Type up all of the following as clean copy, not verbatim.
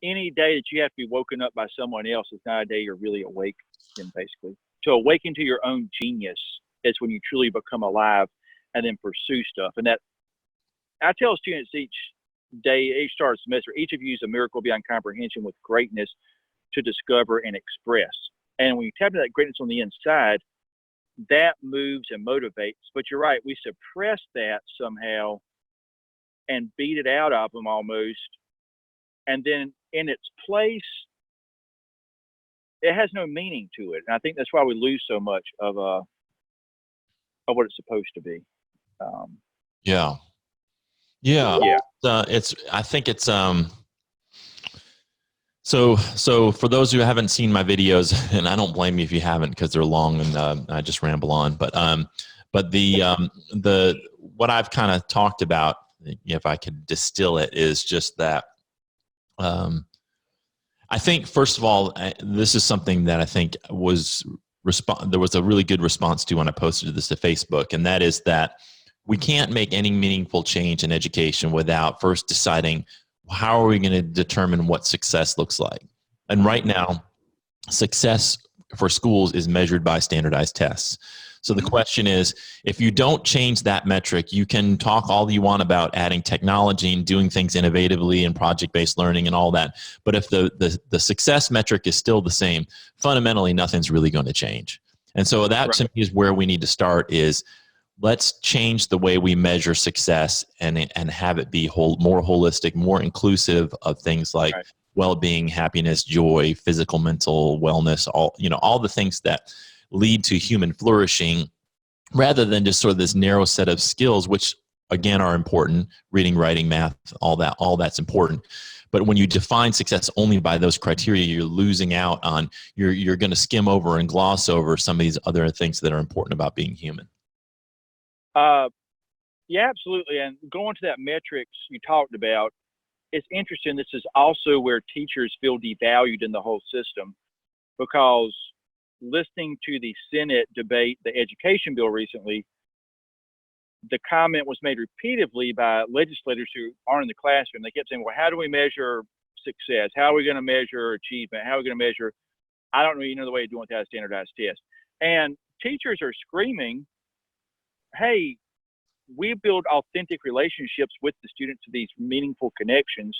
any day that you have to be woken up by someone else is not a day you're really awake in, basically. To awaken to your own genius is when you truly become alive and then pursue stuff. And that, I tell students each day, each start of semester, each of you is a miracle beyond comprehension with greatness to discover and express. And when you tap into that greatness on the inside, that moves and motivates. But you're right, we suppress that somehow and beat it out of them almost. And then in its place, it has no meaning to it. And I think that's why we lose so much of what it's supposed to be. Yeah. I think it's so for those who haven't seen my videos, and I don't blame you if you haven't because they're long and I just ramble on, but the what I've kind of talked about, if I could distill it, is just that I think, first of all, this is something that I think was there was a really good response to when I posted this to Facebook, and that is that we can't make any meaningful change in education without first deciding how are we going to determine what success looks like. And right now, success for schools is measured by standardized tests. So the question is, if you don't change that metric, you can talk all you want about adding technology and doing things innovatively and project-based learning and all that. But if the success metric is still the same, fundamentally, nothing's really going to change. And so that to me is where we need to start is, let's change the way we measure success and have it be more holistic, more inclusive of things like well-being, happiness, joy, physical, mental wellness, all the things that lead to human flourishing, rather than just sort of this narrow set of skills, which again are important, reading, writing, math, all that's important. But when you define success only by those criteria, you're losing out on, you're going to skim over and gloss over some of these other things that are important about being human. Yeah, absolutely. And going to that metrics you talked about, it's interesting. This is also where teachers feel devalued in the whole system, because listening to the Senate debate the education bill recently, the comment was made repeatedly by legislators who aren't in the classroom. They kept saying, well, how do we measure success? How are we going to measure achievement? How are we going to measure? I don't really know the way of doing without a standardized test. And teachers are screaming, hey, we build authentic relationships with the students to these meaningful connections.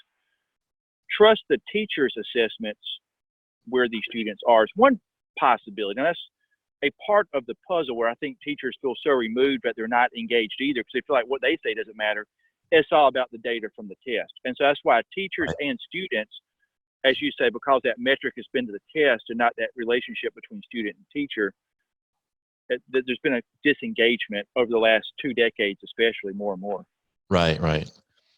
Trust the teacher's assessments where these students are. It's one possibility. Now, that's a part of the puzzle where I think teachers feel so removed that they're not engaged either, because they feel like what they say doesn't matter. It's all about the data from the test. And so that's why teachers and students, as you say, because that metric has been to the test and not that relationship between student and teacher, there's been a disengagement over the last 2 decades, especially more and more. Right.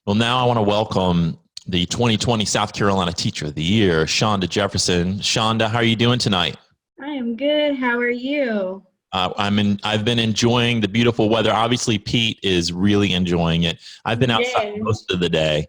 Well, now I want to welcome the 2020 South Carolina Teacher of the Year, Chanda Jefferson. Chanda, how are you doing tonight? I am good. How are you? I've been enjoying the beautiful weather. Obviously, Pete is really enjoying it. I've been outside most of the day.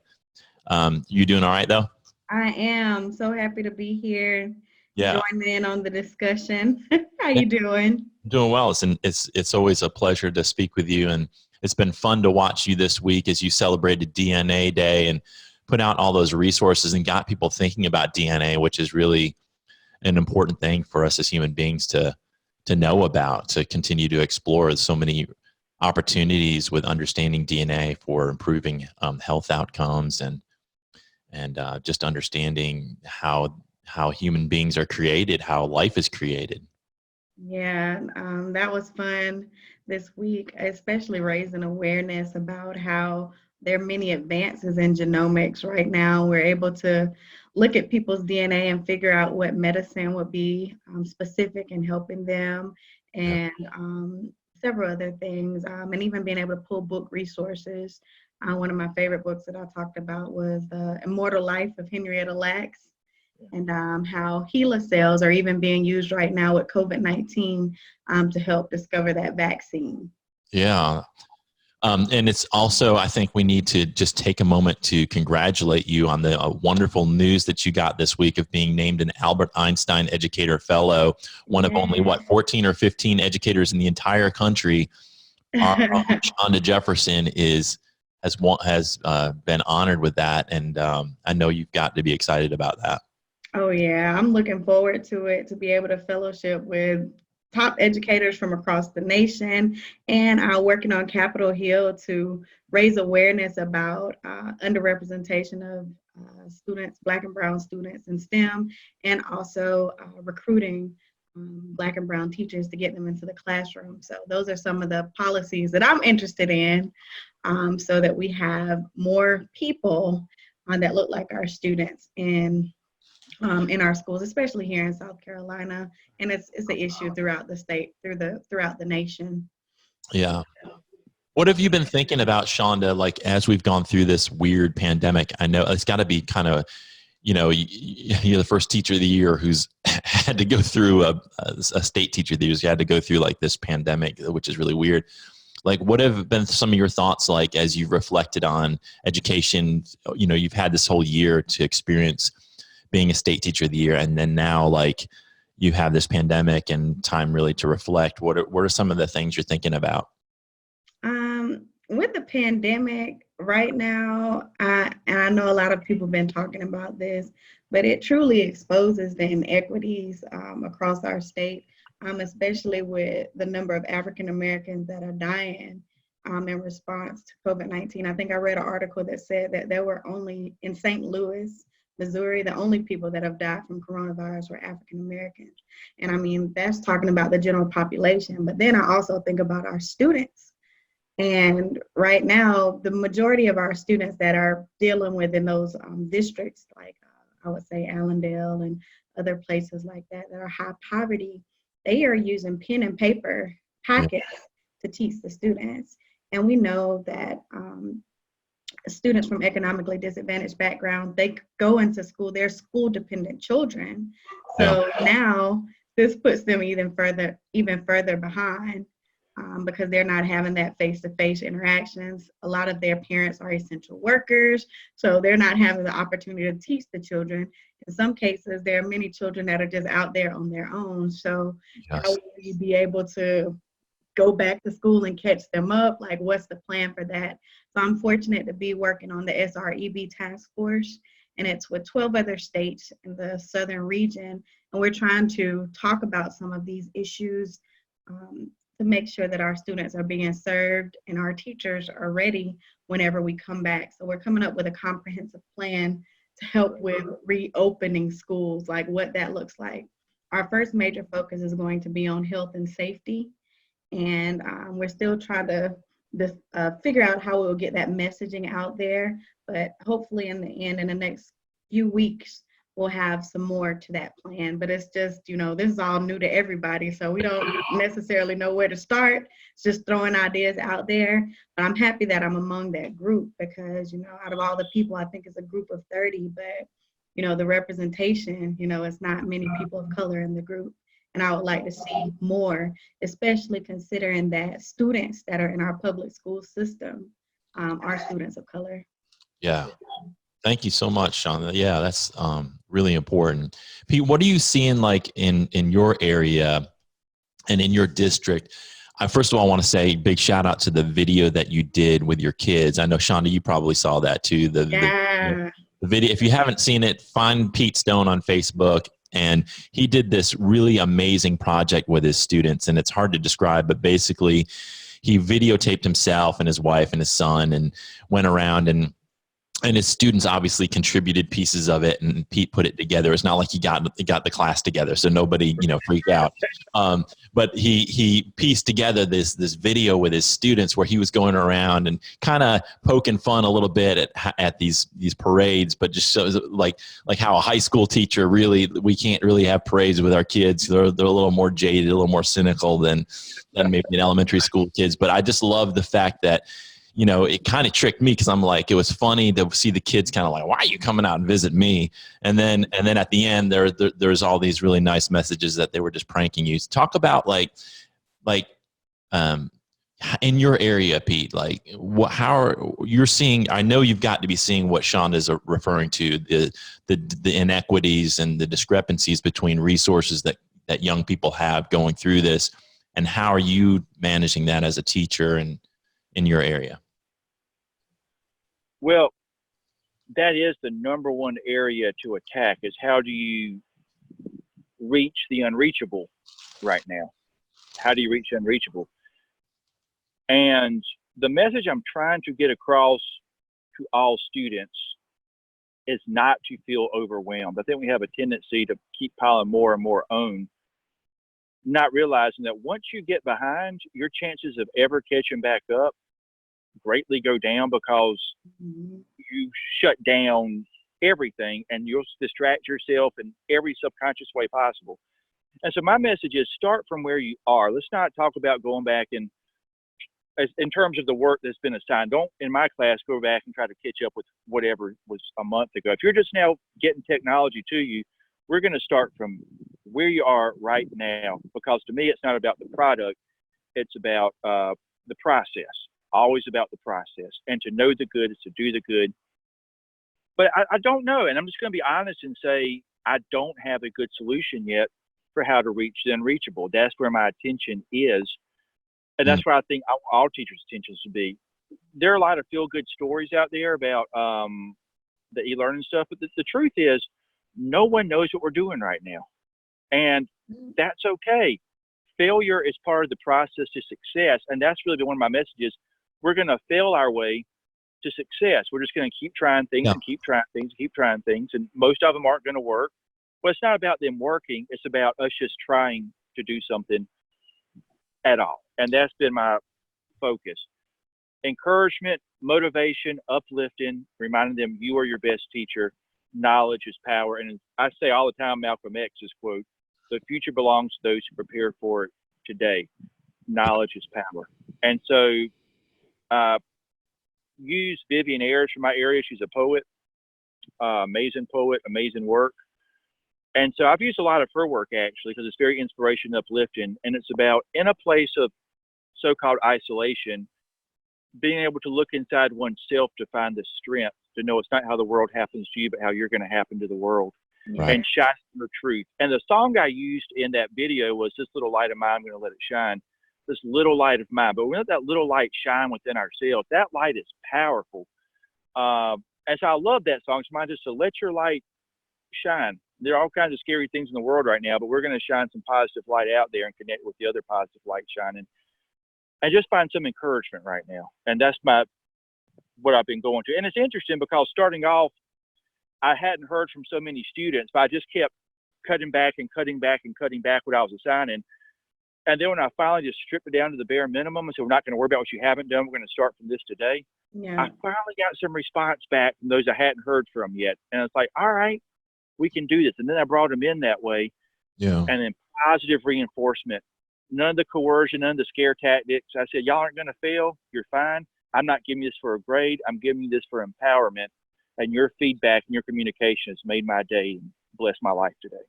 You doing all right, though? I am so happy to be here. Yeah. Join in on the discussion. How you doing? Doing well. It's always a pleasure to speak with you, and it's been fun to watch you this week as you celebrated DNA Day and put out all those resources and got people thinking about DNA, which is really an important thing for us as human beings to know about, to continue to explore so many opportunities with understanding DNA for improving health outcomes and just understanding how human beings are created, how life is created. Yeah, that was fun this week, especially raising awareness about how there are many advances in genomics right now. We're able to look at people's DNA and figure out what medicine would be specific in helping them, and several other things, and even being able to pull book resources. One of my favorite books that I talked about was The Immortal Life of Henrietta Lacks, and how HeLa cells are even being used right now with COVID-19 to help discover that vaccine. Yeah. And it's also, I think we need to just take a moment to congratulate you on the wonderful news that you got this week of being named an Albert Einstein Educator Fellow, one of only, 14 or 15 educators in the entire country. Chanda Jefferson has been honored with that, and I know you've got to be excited about that. Oh yeah, I'm looking forward to it, to be able to fellowship with top educators from across the nation, and working on Capitol Hill to raise awareness about underrepresentation of students, Black and Brown students in STEM, and also recruiting Black and Brown teachers to get them into the classroom. So those are some of the policies that I'm interested in, so that we have more people that look like our students in our schools, especially here in South Carolina, and it's an issue throughout the state, throughout the nation. Yeah. What have you been thinking about, Chanda, like as we've gone through this weird pandemic? I know it's got to be kind of, you're the first teacher of the year who's had to go through a state teacher of the year who's had to go through like this pandemic, which is really weird. Like, what have been some of your thoughts, like, as you've reflected on education? You've had this whole year to experience being a state teacher of the year, and then now, like, you have this pandemic and time really to reflect. What are some of the things you're thinking about? With the pandemic right now, and I know a lot of people have been talking about this, but it truly exposes the inequities across our state, especially with the number of African Americans that are dying in response to COVID-19. I think I read an article that said that there were only, in St. Louis, Missouri, the only people that have died from coronavirus were African Americans. And I mean, that's talking about the general population, but then I also think about our students. And right now, the majority of our students that are dealing with in those districts, like I would say Allendale and other places like that, that are high poverty, they are using pen and paper packets to teach the students. And we know that students from economically disadvantaged backgrounds, they go into school, they're school dependent children. So now this puts them even further behind because they're not having that face-to-face interactions. A lot of their parents are essential workers, so they're not having the opportunity to teach the children. In some cases, there are many children that are just out there on their own. So how will you be able to go back to school and catch them up? Like, what's the plan for that? So I'm fortunate to be working on the SREB task force, and it's with 12 other states in the southern region. And we're trying to talk about some of these issues to make sure that our students are being served and our teachers are ready whenever we come back. So we're coming up with a comprehensive plan to help with reopening schools, like what that looks like. Our first major focus is going to be on health and safety. And we're still trying to figure out how we'll get that messaging out there. But hopefully in the end, in the next few weeks, we'll have some more to that plan. But it's just, this is all new to everybody. So we don't necessarily know where to start. It's just throwing ideas out there. But I'm happy that I'm among that group because, out of all the people, I think it's a group of 30. But, the representation, it's not many people of color in the group. And I would like to see more, especially considering that students that are in our public school system are students of color. Yeah. Thank you so much, Chanda. Yeah, that's really important. Pete, what are you seeing like in your area and in your district? First of all, I want to say big shout out to the video that you did with your kids. I know, Chanda, you probably saw that too. The video, if you haven't seen it, find Pete Stone on Facebook. And he did this really amazing project with his students. And it's hard to describe, but basically he videotaped himself and his wife and his son and went around and his students obviously contributed pieces of it, and Pete put it together. It's not like he got the class together, so nobody freaked out. But he pieced together this video with his students where he was going around and kind of poking fun a little bit at these parades, but just shows like how a high school teacher we can't really have parades with our kids. They're a little more jaded, a little more cynical than maybe an elementary school kids. But I just love the fact that it kind of tricked me because I'm like, it was funny to see the kids kind of like, why are you coming out and visit me? And then at the end, there's all these really nice messages that they were just pranking you. Talk about like in your area, Pete, like how you're seeing, I know you've got to be seeing what Chanda is referring to, the inequities and the discrepancies between resources that young people have going through this. And how are you managing that as a teacher and in your area? Well, that is the number one area to attack, is how do you reach the unreachable right now? How do you reach the unreachable? And the message I'm trying to get across to all students is not to feel overwhelmed. I think we have a tendency to keep piling more and more on, not realizing that once you get behind, your chances of ever catching back up greatly go down, because you shut down everything and you'll distract yourself in every subconscious way possible. And so my message is, start from where you are. Let's not talk about going back and, in terms of the work that's been assigned, don't, in my class, go back and try to catch up with whatever was a month ago. If you're just now getting technology to you, we're going to start from where you are right now, because to me, it's not about the product. It's about the process. Always about the process. And to know the good is to do the good. But I don't know. And I'm just going to be honest and say, I don't have a good solution yet for how to reach the unreachable. That's where my attention is. And that's where I think all teachers' attention should be. There are a lot of feel-good stories out there about the e-learning stuff. But the truth is, no one knows what we're doing right now. And that's okay. Failure is part of the process to success. And that's really been one of my messages. We're going to fail our way to success. We're just going to keep trying things and keep trying things, and keep trying things. And most of them aren't going to work. But it's not about them working. It's about us just trying to do something at all. And that's been my focus. Encouragement, motivation, uplifting, reminding them you are your best teacher. Knowledge is power. And I say all the time, Malcolm X's quote, the future belongs to those who prepare for it today. Knowledge is power. And so use Vivian Ayers from my area. She's a poet, amazing poet, amazing work. And so I've used a lot of her work, actually, because it's very inspirational, uplifting. And it's about, in a place of so-called isolation, being able to look inside oneself to find the strength, to know it's not how the world happens to you, but how you're going to happen to the world. Right. And shine the truth. And the song I used in that video was "This Little Light of Mine, I'm going to let it shine." This little light of mine. But we let that little light shine within ourselves. That light is powerful. And so I love that song. It's mine just to let your light shine. There are all kinds of scary things in the world right now, but we're going to shine some positive light out there and connect with the other positive light shining. And just find some encouragement right now. And that's what I've been going to. And it's interesting because starting off, I hadn't heard from so many students, but I just kept cutting back and cutting back and cutting back what I was assigning. And then when I finally just stripped it down to the bare minimum and said, we're not going to worry about what you haven't done, we're going to start from this today. Yeah. I finally got some response back from those I hadn't heard from yet. And it's like, all right, we can do this. And then I brought them in that way. Yeah. And then positive reinforcement. None of the coercion, none of the scare tactics. I said, y'all aren't going to fail. You're fine. I'm not giving you this for a grade. I'm giving you this for empowerment. And your feedback and your communication has made my day and blessed my life today.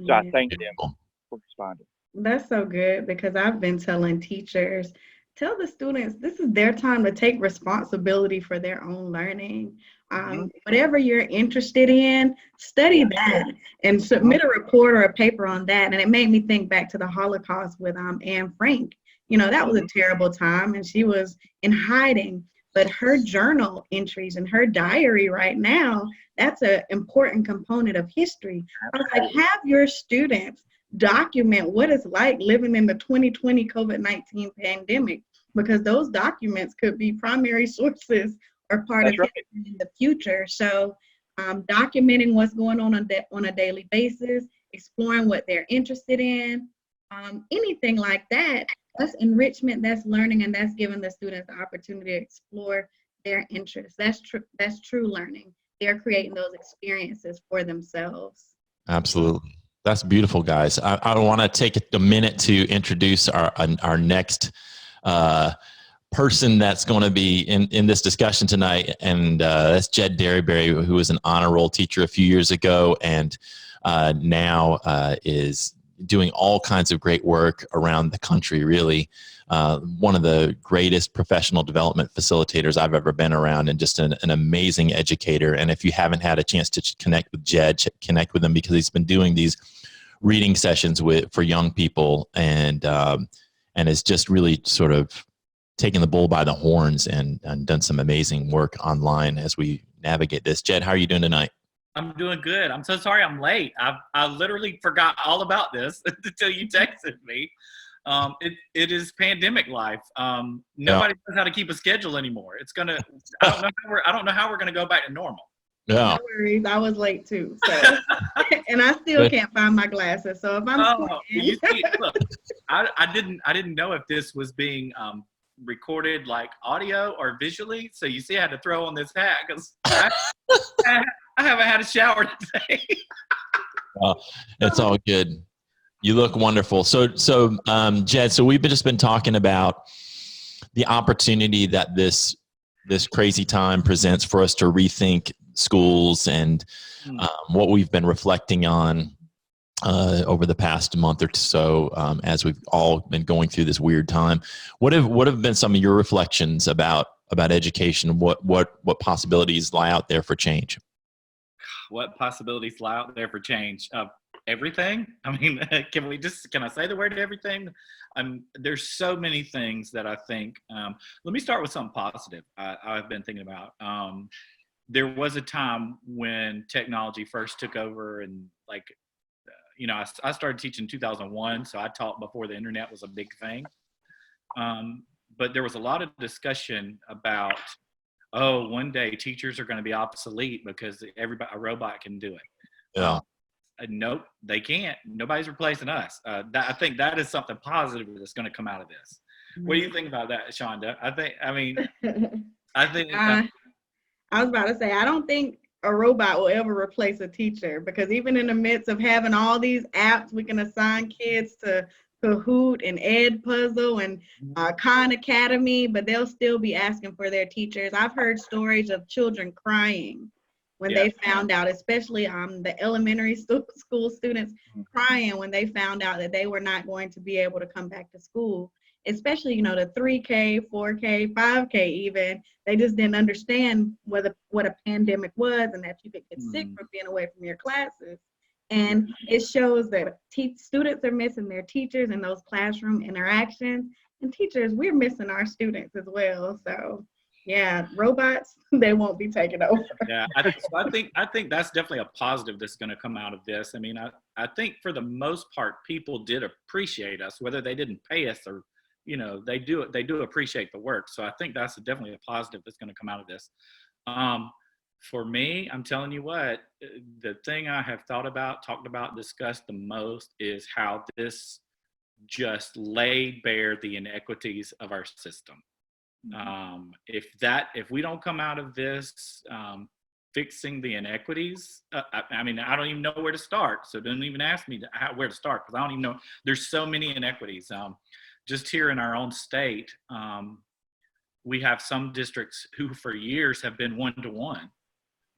So I thank them for responding. That's so good, because I've been telling teachers, tell the students this is their time to take responsibility for their own learning. Whatever you're interested in, study that and submit a report or a paper on that. And it made me think back to the Holocaust with Anne Frank. You know, that was a terrible time, and she was in hiding. But her journal entries and her diary right now, that's an important component of history. I was like, have your students document what it's like living in the 2020 COVID-19 pandemic, because those documents could be primary sources or part of history in the future. So documenting what's going on a daily basis, exploring what they're interested in, anything like that. That's enrichment, that's learning, and that's giving the students the opportunity to explore their interests. That's true learning. They're creating those experiences for themselves. Absolutely. That's beautiful, guys. I want to take a minute to introduce our next person that's going to be in this discussion tonight, and that's Jed Derryberry, who was an honor roll teacher a few years ago, and now is doing all kinds of great work around the country, really. One of the greatest professional development facilitators I've ever been around, and just an amazing educator. And if you haven't had a chance to connect with Jed, connect with him, because he's been doing these reading sessions for young people, and is just really sort of taken the bull by the horns and done some amazing work online as we navigate this. Jed, how are you doing tonight? I'm doing good. I'm so sorry I'm late. I literally forgot all about this until you texted me. It is pandemic life. Nobody knows how to keep a schedule anymore. I don't know how we're gonna go back to normal. Yeah. No worries. I was late too. So and I still can't find my glasses. So if I'm you see, look, I didn't know if this was being recorded like audio or visually. So you see I had to throw on this hat because I haven't had a shower today. It's all good. You look wonderful. So Jed, so we've just been talking about the opportunity that this crazy time presents for us to rethink schools and what we've been reflecting on over the past month or so as we've all been going through this weird time. What have been some of your reflections about education? What possibilities lie out there for change? What possibilities lie out there for change? Everything. I mean, can I say the word everything? There's so many things that I think, let me start with something positive I've been thinking about. There was a time when technology first took over and I started teaching in 2001, so I taught before the internet was a big thing. But there was a lot of discussion about, one day teachers are going to be obsolete because a robot can do it. Yeah. Nope, they can't. Nobody's replacing us. I think that is something positive that's going to come out of this. What do you think about that, Chanda? I was about to say, I don't think a robot will ever replace a teacher, because even in the midst of having all these apps, we can assign kids to Kahoot and Edpuzzle and Khan Academy, but they'll still be asking for their teachers. I've heard stories of children crying when they found out, especially the elementary school students crying when they found out that they were not going to be able to come back to school, especially, the 3K, 4K, 5K even. They just didn't understand what a pandemic was and that you could get sick from being away from your classes. And it shows that students are missing their teachers in those classroom interactions, and teachers, we're missing our students as well. So yeah, robots, they won't be taking over. Yeah, I think that's definitely a positive that's going to come out of this. I mean, I think for the most part, people did appreciate us, whether they didn't pay us or, they do appreciate the work. So I think that's definitely a positive that's going to come out of this. For me, I'm telling you what, the thing I have thought about, talked about, discussed the most is how this just laid bare the inequities of our system. If we don't come out of this fixing the inequities, I don't even know where to start. So don't even ask me where to start, because I don't even know. There's so many inequities. Just here in our own state, we have some districts who for years have been one-to-one.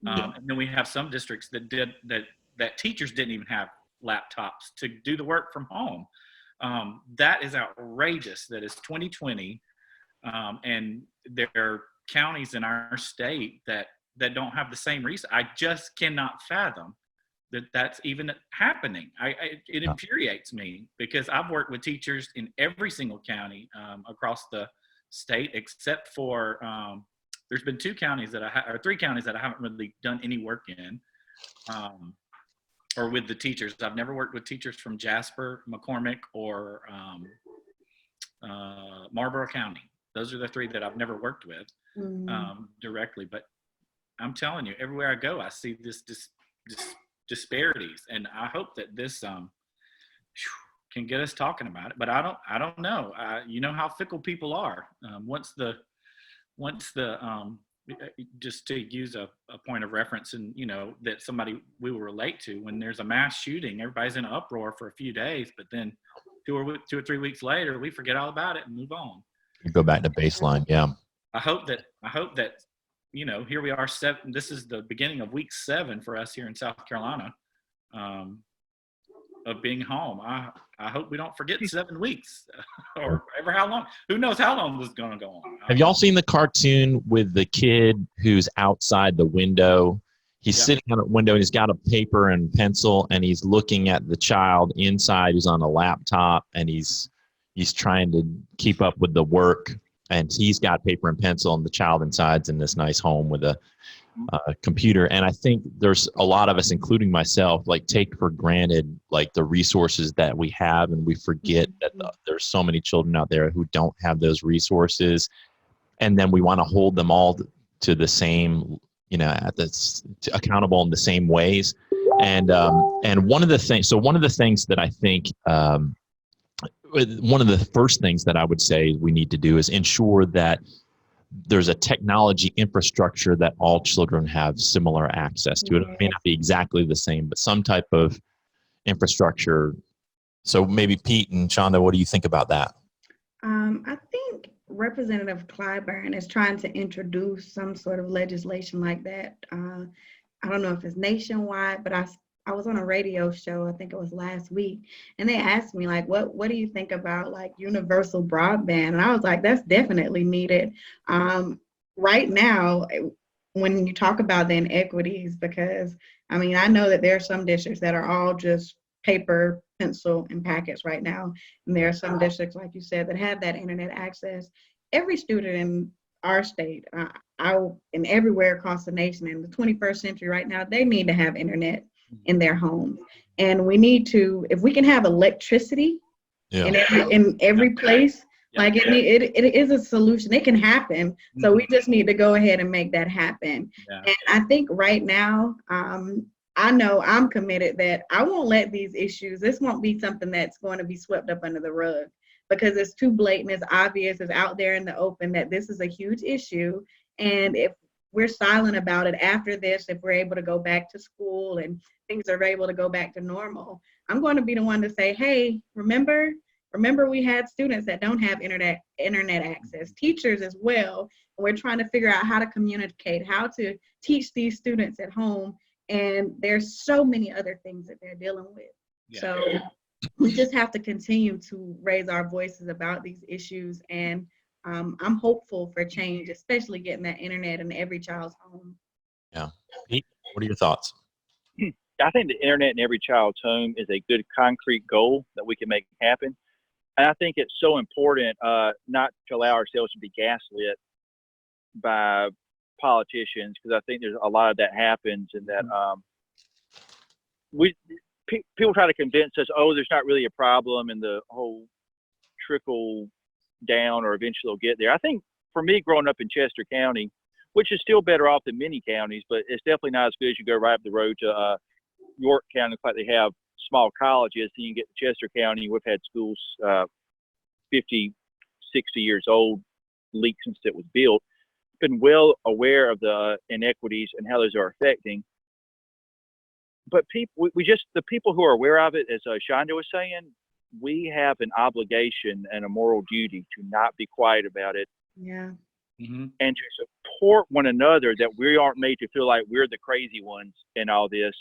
And then we have some districts that teachers didn't even have laptops to do the work from home. That is outrageous. That is 2020. And there are counties in our state that don't have the same reason. I just cannot fathom that that's even happening. It infuriates me, because I've worked with teachers in every single county across the state, except for there's been 3 counties that I haven't really done any work in, or with the teachers. I've never worked with teachers from Jasper, McCormick, or Marlboro County. Those are the 3 that I've never worked with directly. But I'm telling you, everywhere I go, I see this disparities, and I hope that this can get us talking about it. But I don't know. You know how fickle people are. Once the just to use a point of reference, and that somebody we will relate to, when there's a mass shooting, everybody's in an uproar for a few days, but then 2 or 3 weeks later, we forget all about it and move on. You go back to baseline. Yeah. I hope that here we are. This is the beginning of week 7 for us here in South Carolina, of being home. I hope we don't forget 7 weeks or ever how long. Who knows how long this is going to go on. Have y'all seen the cartoon with the kid who's outside the window? He's sitting on a window and he's got a paper and pencil, and he's looking at the child inside who's on a laptop, and he's trying to keep up with the work. and he's got paper and pencil, and the child inside's in this nice home with a computer. And I think there's a lot of us, including myself, like take for granted like the resources that we have, and we forget that there's so many children out there who don't have those resources, and then we want to hold them all to the same, accountable in the same ways. And one of the things that I think one of the first things that I would say we need to do is ensure that there's a technology infrastructure that all children have similar access to. It may not be exactly the same, but some type of infrastructure. So maybe Pete and Chanda, what do you think about that? I think Representative Clyburn is trying to introduce some sort of legislation like that. I don't know if it's nationwide, but I was on a radio show, I think it was last week, and they asked me like, what do you think about like universal broadband? And I was like, that's definitely needed. Right now, when you talk about the inequities, because I mean, I know that there are some districts that are all just paper, pencil, and packets right now. And there are some districts, like you said, that have that internet access. Every student in our state, and everywhere across the nation in the 21st century right now, they need to have internet in their homes. And we need to, if we can have electricity in every place, like it is a solution. It can happen. So we just need to go ahead and make that happen. And I think right now, I know I'm committed that I won't let these issues, this won't be something that's going to be swept up under the rug, because it's too blatant, it's obvious, it's out there in the open that this is a huge issue. And if we're silent about it after this, if we're able to go back to school and things are able to go back to normal, I'm going to be the one to say, hey, remember we had students that don't have internet access, teachers as well. And we're trying to figure out how to communicate, how to teach these students at home. And there's so many other things that they're dealing with. So we just have to continue to raise our voices about these issues. And I'm hopeful for change, especially getting that internet in every child's home. Yeah. Pete, what are your thoughts? I think the internet in every child's home is a good concrete goal that we can make happen. And I think it's so important not to allow ourselves to be gaslit by politicians, because I think there's a lot of that happens, and that people try to convince us, oh, there's not really a problem, and the whole trickle down or eventually they'll get there. I think for me, growing up in Chester County, which is still better off than many counties, but it's definitely not as good as you go right up the road to York County. It's like they have small colleges, and you can get to Chester County. We've had schools 50, 60 years old, leaked since it was built. Been well aware of the inequities and how those are affecting. But the people who are aware of it, as Chanda was saying, we have an obligation and a moral duty to not be quiet about it. Yeah. And to support one another, that we aren't made to feel like we're the crazy ones in all this,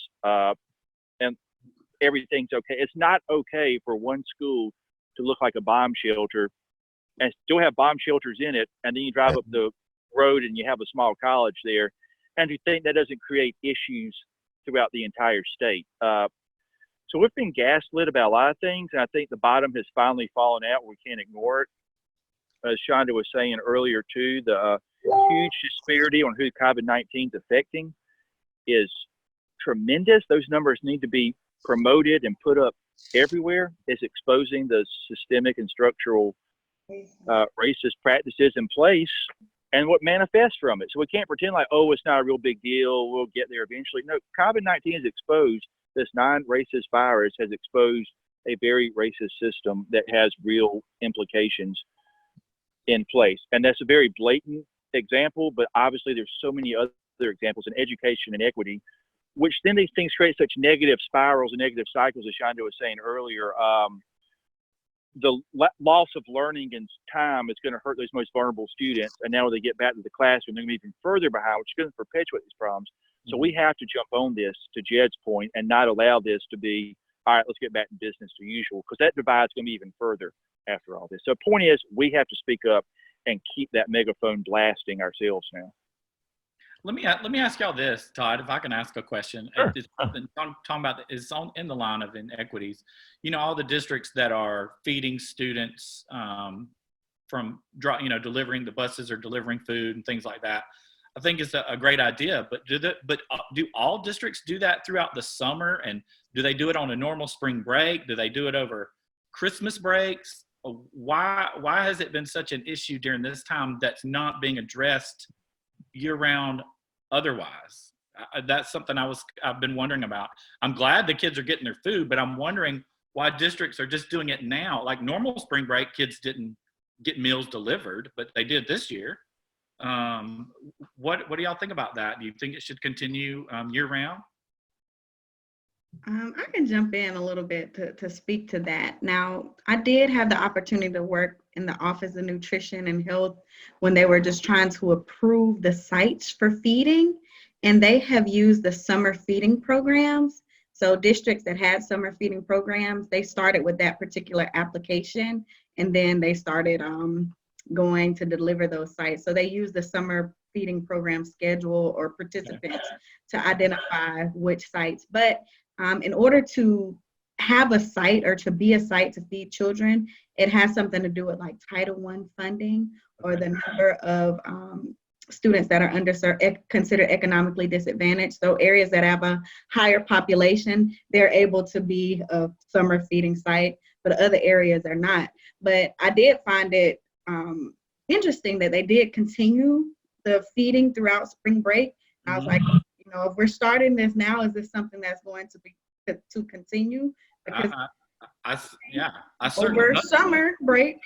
and everything's okay. It's not okay for one school to look like a bomb shelter and still have bomb shelters in it, and then you drive up the road and you have a small college there, and to think that doesn't create issues throughout the entire state. So we've been gaslit about a lot of things, and I think the bottom has finally fallen out. We can't ignore it. As Chanda was saying earlier too, the huge disparity on who COVID-19 is affecting is tremendous. Those numbers need to be promoted and put up everywhere. It's exposing the systemic and structural racist practices in place and what manifests from it. So we can't pretend like, oh, it's not a real big deal, we'll get there eventually. No, COVID-19 has exposed, this non-racist virus has exposed a very racist system that has real implications in place. And that's a very blatant example, but obviously there's so many other examples in education and equity, which then these things create such negative spirals and negative cycles, as Chanda was saying earlier. The loss of learning and time is going to hurt those most vulnerable students. And now when they get back to the classroom, they're going to be even further behind, which is going to perpetuate these problems. So we have to jump on this, to Jed's point, and not allow this to be, all right, let's get back to business as usual, because that divide's going to be even further after all this. So the point is, we have to speak up and keep that megaphone blasting ourselves now. Let me ask y'all this, Todd, if I can ask a question. Sure. It's talking about is in the line of inequities. You know, all the districts that are feeding students from delivering the buses or delivering food and things like that. I think it's a great idea, but do all districts do that throughout the summer? And do they do it on a normal spring break? Do they do it over Christmas breaks? Why has it been such an issue during this time that's not being addressed year round otherwise? That's something I've been wondering about. I'm glad the kids are getting their food, but I'm wondering why districts are just doing it now. Like normal spring break, kids didn't get meals delivered, but they did this year. What do y'all think about that? Do you think it should continue year round? I can jump in a little bit to speak to that. Now, I did have the opportunity to work in the Office of Nutrition and Health when they were just trying to approve the sites for feeding, and they have used the summer feeding programs. So districts that had summer feeding programs, they started with that particular application, and then they started going to deliver those sites. So they use the summer feeding program schedule or participants to identify which sites. But in order to have a site or to be a site to feed children, it has something to do with like Title I funding or the number of students that are considered economically disadvantaged. So areas that have a higher population, they're able to be a summer feeding site, but other areas are not. But I did find it interesting that they did continue the feeding throughout spring break. I was like, if we're starting this now, is this something that's going to be to continue? Because over summer break,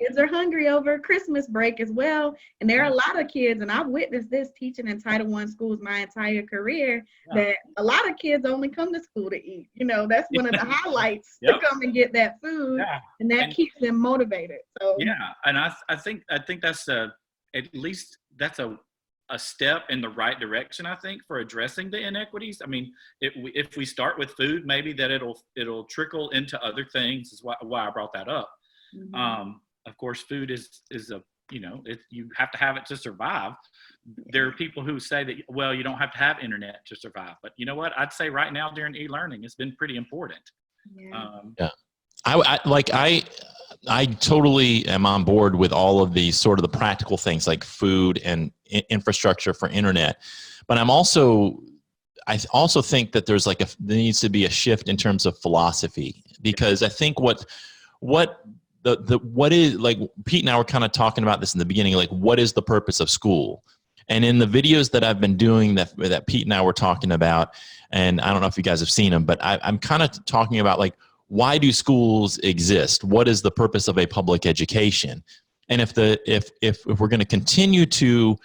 kids are hungry over Christmas break as well. And there are a lot of kids, and I've witnessed this teaching in Title I schools my entire career, that a lot of kids only come to school to eat. That's one of the highlights to come and get that food, and that keeps them motivated. So and I think that's at least that's a step in the right direction, I think, for addressing the inequities. I mean, if we start with food, maybe that it'll trickle into other things, is why I brought that up. Of course, food is you have to have it to survive. There are people who say that, well, you don't have to have internet to survive. But you know what? I'd say right now during e-learning, it's been pretty important. I totally am on board with all of these sort of the practical things like food and infrastructure for internet, but I also think that there needs to be a shift in terms of philosophy, because I think what is, like Pete and I were kind of talking about this in the beginning, like what is the purpose of school? And in the videos that I've been doing that Pete and I were talking about, and I don't know if you guys have seen them, but I'm kind of talking about like, why do schools exist? What is the purpose of a public education? And if we're going to continue to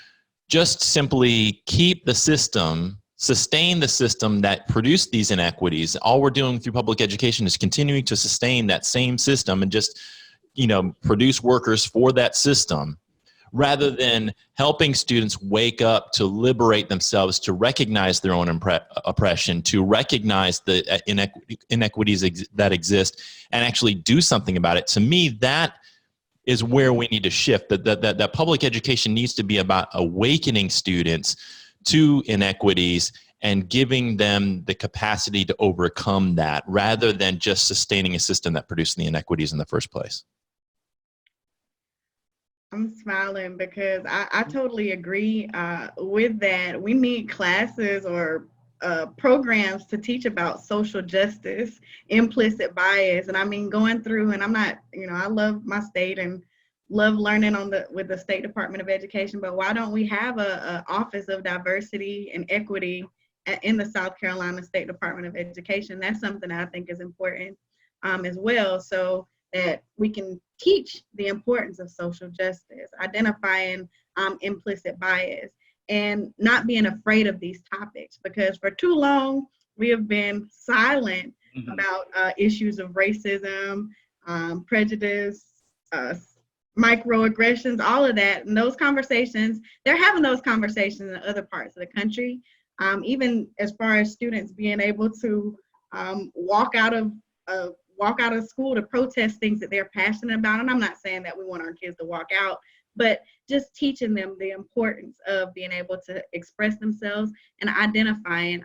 just simply keep the system, sustain the system that produced these inequities, all we're doing through public education is continuing to sustain that same system and just, produce workers for that system, rather than helping students wake up to liberate themselves, to recognize their own oppression, to recognize the inequities that exist and actually do something about it. To me, that is where we need to shift. That public education needs to be about awakening students to inequities and giving them the capacity to overcome that, rather than just sustaining a system that produced the inequities in the first place. I'm smiling because I totally agree with that. We need classes or programs to teach about social justice, implicit bias. And I mean, going through, and I'm not, I love my state and love learning with the State Department of Education, but why don't we have a Office of Diversity and Equity in the South Carolina State Department of Education? That's something I think is important as well, so that we can teach the importance of social justice, identifying implicit bias, and not being afraid of these topics, because for too long we have been silent about issues of racism, prejudice, microaggressions, all of that. And those conversations, they're having those conversations in other parts of the country, even as far as students being able to walk out of school to protest things that they're passionate about. And I'm not saying that we want our kids to walk out, but just teaching them the importance of being able to express themselves and identifying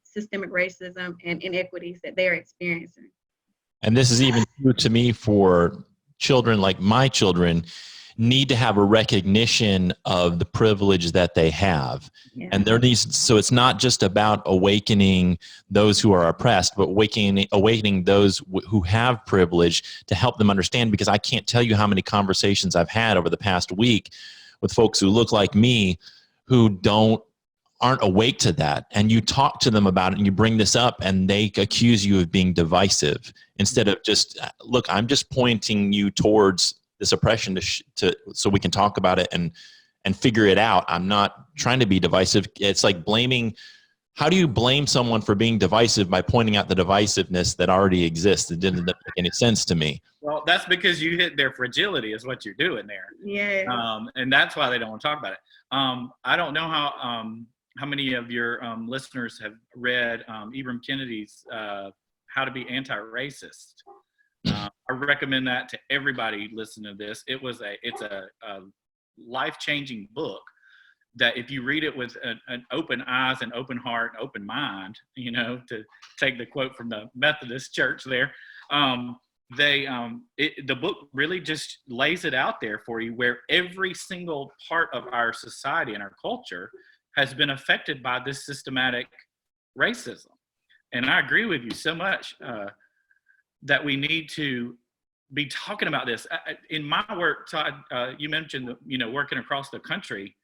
systemic racism and inequities that they're experiencing. And this is even true to me for children like my children. need to have a recognition of the privilege that they have. Yeah. And so it's not just about awakening those who are oppressed, but awakening those who have privilege to help them understand, because I can't tell you how many conversations I've had over the past week with folks who look like me who aren't awake to that. And you talk to them about it and you bring this up and they accuse you of being divisive instead of just, look, I'm just pointing you towards this oppression so we can talk about it and figure it out. I'm not trying to be divisive. It's like how do you blame someone for being divisive by pointing out the divisiveness that already exists? It didn't make any sense to me. Well, that's because you hit their fragility is what you're doing there. Yeah. And that's why they don't want to talk about it. I don't know how many of your listeners have read Ibram Kennedy's How to Be Anti-Racist. I recommend that to everybody listening to this. It's a life-changing book that if you read it with an open eyes and open heart and open mind, to take the quote from the Methodist church there, the book really just lays it out there for you, where every single part of our society and our culture has been affected by this systematic racism. And I agree with you so much that we need to be talking about this. In my work, Todd, you mentioned, working across the country.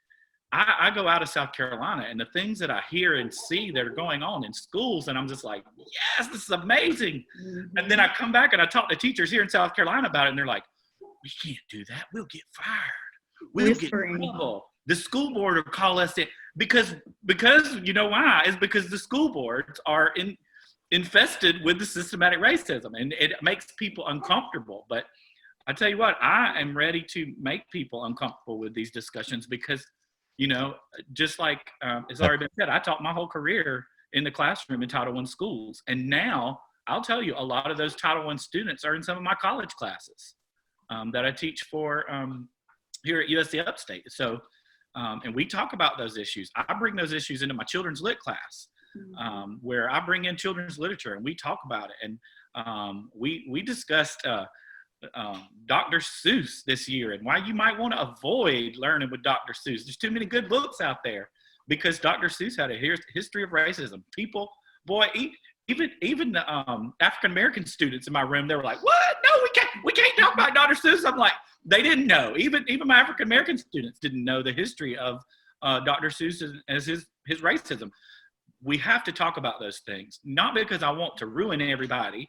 I go out of South Carolina, and the things that I hear and see that are going on in schools, and I'm just like, yes, this is amazing. Mm-hmm. And then I come back and I talk to teachers here in South Carolina about it, and they're like, we can't do that. We'll get fired. We'll get in trouble. The school board will call us in because you know why? It's because the school boards are infested with the systematic racism, and it makes people uncomfortable. But I tell you what, I am ready to make people uncomfortable with these discussions because, just like it's already been said, I taught my whole career in the classroom in Title I schools. And now I'll tell you, a lot of those Title I students are in some of my college classes that I teach for here at USC Upstate. So, and we talk about those issues. I bring those issues into my children's lit class, where I bring in children's literature and we talk about it. And we discussed Dr. Seuss this year and why you might want to avoid learning with Dr. Seuss. There's too many good books out there because Dr. Seuss had a history of racism. People, even the African-American students in my room, they were like, what? No, we can't talk about Dr. Seuss. I'm like, they didn't know. Even my African-American students didn't know the history of Dr. Seuss as his racism. We have to talk about those things, not because I want to ruin everybody,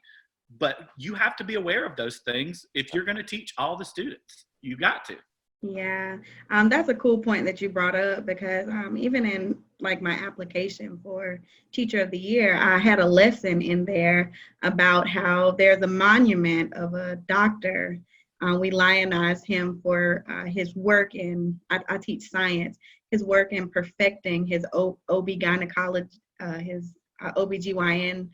but you have to be aware of those things if you're going to teach all the students. You got to. Yeah, that's a cool point that you brought up because even in like my application for Teacher of the Year, I had a lesson in there about how there's a monument of a doctor. We lionize him for his work in, I teach science, his work in perfecting his OB-GYN, his OBGYN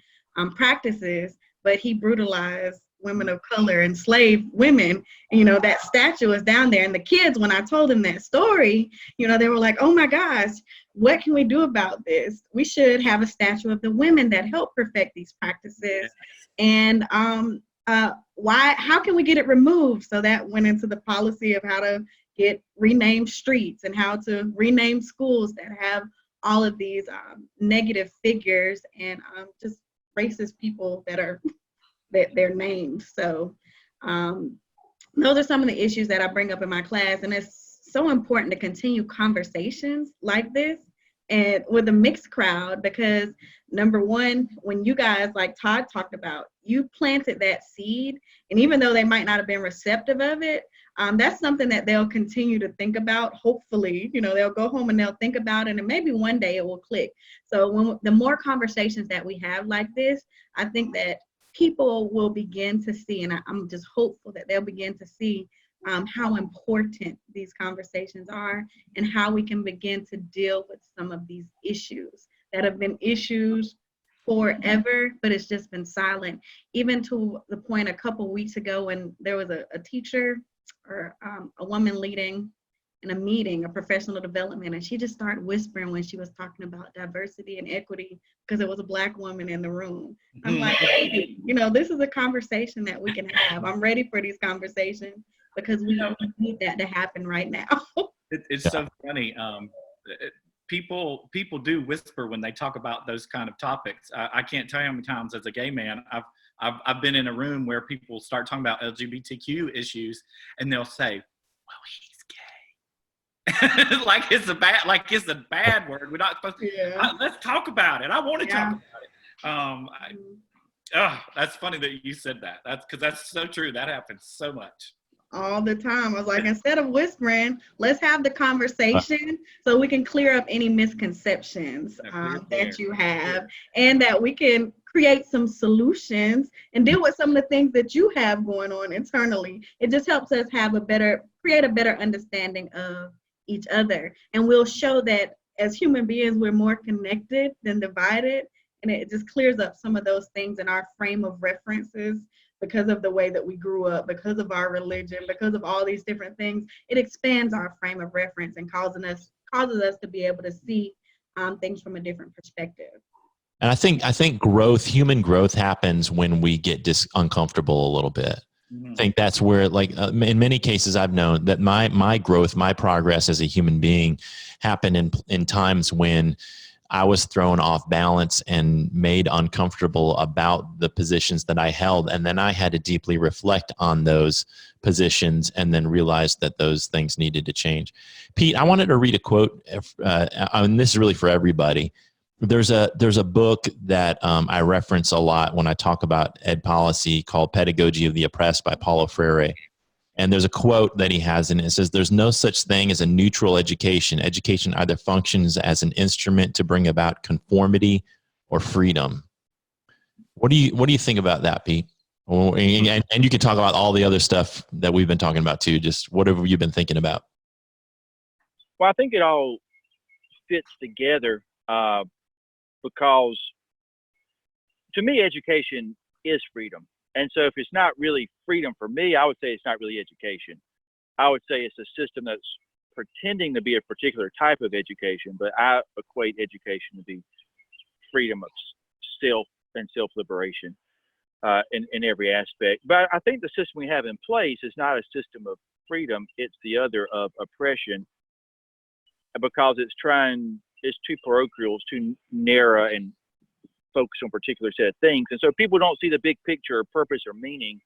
practices, but he brutalized women of color, enslaved women. That statue is down there. And the kids, when I told them that story, they were like, oh my gosh, what can we do about this? We should have a statue of the women that help perfect these practices. And how can we get it removed? So that went into the policy of how to get renamed streets and how to rename schools that have all of these negative figures and just racist people that are their names. So those are some of the issues that I bring up in my class, and it's so important to continue conversations like this and with a mixed crowd because number one, when you guys, like Todd talked about, you planted that seed, and even though they might not have been receptive of it, that's something that they'll continue to think about. Hopefully, they'll go home and they'll think about it, and maybe one day it will click. So the more conversations that we have like this, I think that people will begin to see, and I'm just hopeful that they'll begin to see how important these conversations are and how we can begin to deal with some of these issues that have been issues forever, but it's just been silent. Even to the point a couple weeks ago when there was a teacher or a woman leading in a meeting, a professional development, and she just started whispering when she was talking about diversity and equity because it was a Black woman in the room. I'm like, hey, this is a conversation that we can have. I'm ready for these conversations. because we need that to happen right now. It's so funny. People do whisper when they talk about those kind of topics. I can't tell you how many times as a gay man I've been in a room where people start talking about LGBTQ issues, and they'll say, "Well, he's gay," like it's a bad word. We're not supposed to. Let's talk about it. I want to talk about it. That's funny that you said that. That's because that's so true. That happens so much. All the time. I was like, instead of whispering, let's have the conversation so we can clear up any misconceptions that you have, and that we can create some solutions and deal with some of the things that you have going on internally. It just helps us create a better understanding of each other. And we'll show that as human beings, we're more connected than divided. And it just clears up some of those things in our frame of references because of the way that we grew up, because of our religion, because of all these different things. It expands our frame of reference and causes us to be able to see things from a different perspective. And I think human growth happens when we get uncomfortable a little bit. Mm-hmm. I think that's where, like, in many cases, I've known that my growth, my progress as a human being happened in times when I was thrown off balance and made uncomfortable about the positions that I held. And then I had to deeply reflect on those positions and then realize that those things needed to change. Pete, I wanted to read a quote, and this is really for everybody. There's a book that I reference a lot when I talk about ed policy called Pedagogy of the Oppressed by Paulo Freire. And there's a quote that he has, and it says, "There's no such thing as a neutral education. Education either functions as an instrument to bring about conformity or freedom." What do you think about that, Pete? And you can talk about all the other stuff that we've been talking about too. Just whatever you've been thinking about. Well, I think it all fits together because, to me, education is freedom. And so if it's not really freedom for me, I would say it's not really education. I would say it's a system that's pretending to be a particular type of education, but I equate education to be freedom of self and self-liberation in every aspect. But I think the system we have in place is not a system of freedom, it's the other of oppression, because it's too parochial, it's too narrow and focus on a particular set of things. And so people don't see the big picture or purpose or meaning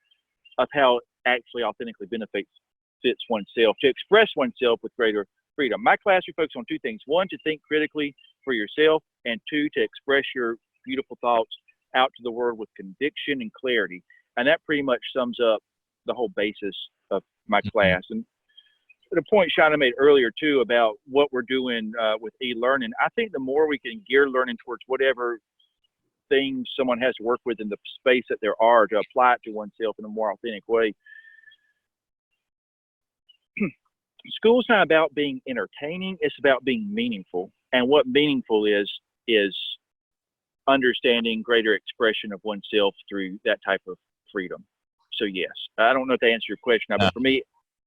of how it actually authentically fits oneself, to express oneself with greater freedom. My class, we focus on two things. One, to think critically for yourself, and two, to express your beautiful thoughts out to the world with conviction and clarity. And that pretty much sums up the whole basis of my class. And the point Chanda made earlier too about what we're doing with e-learning, I think the more we can gear learning towards whatever things someone has to work with in the space that there are, to apply it to oneself in a more authentic way. School's not about being entertaining, it's about being meaningful. And what meaningful is understanding greater expression of oneself through that type of freedom. So yes, I don't know if that answers your question, but for me,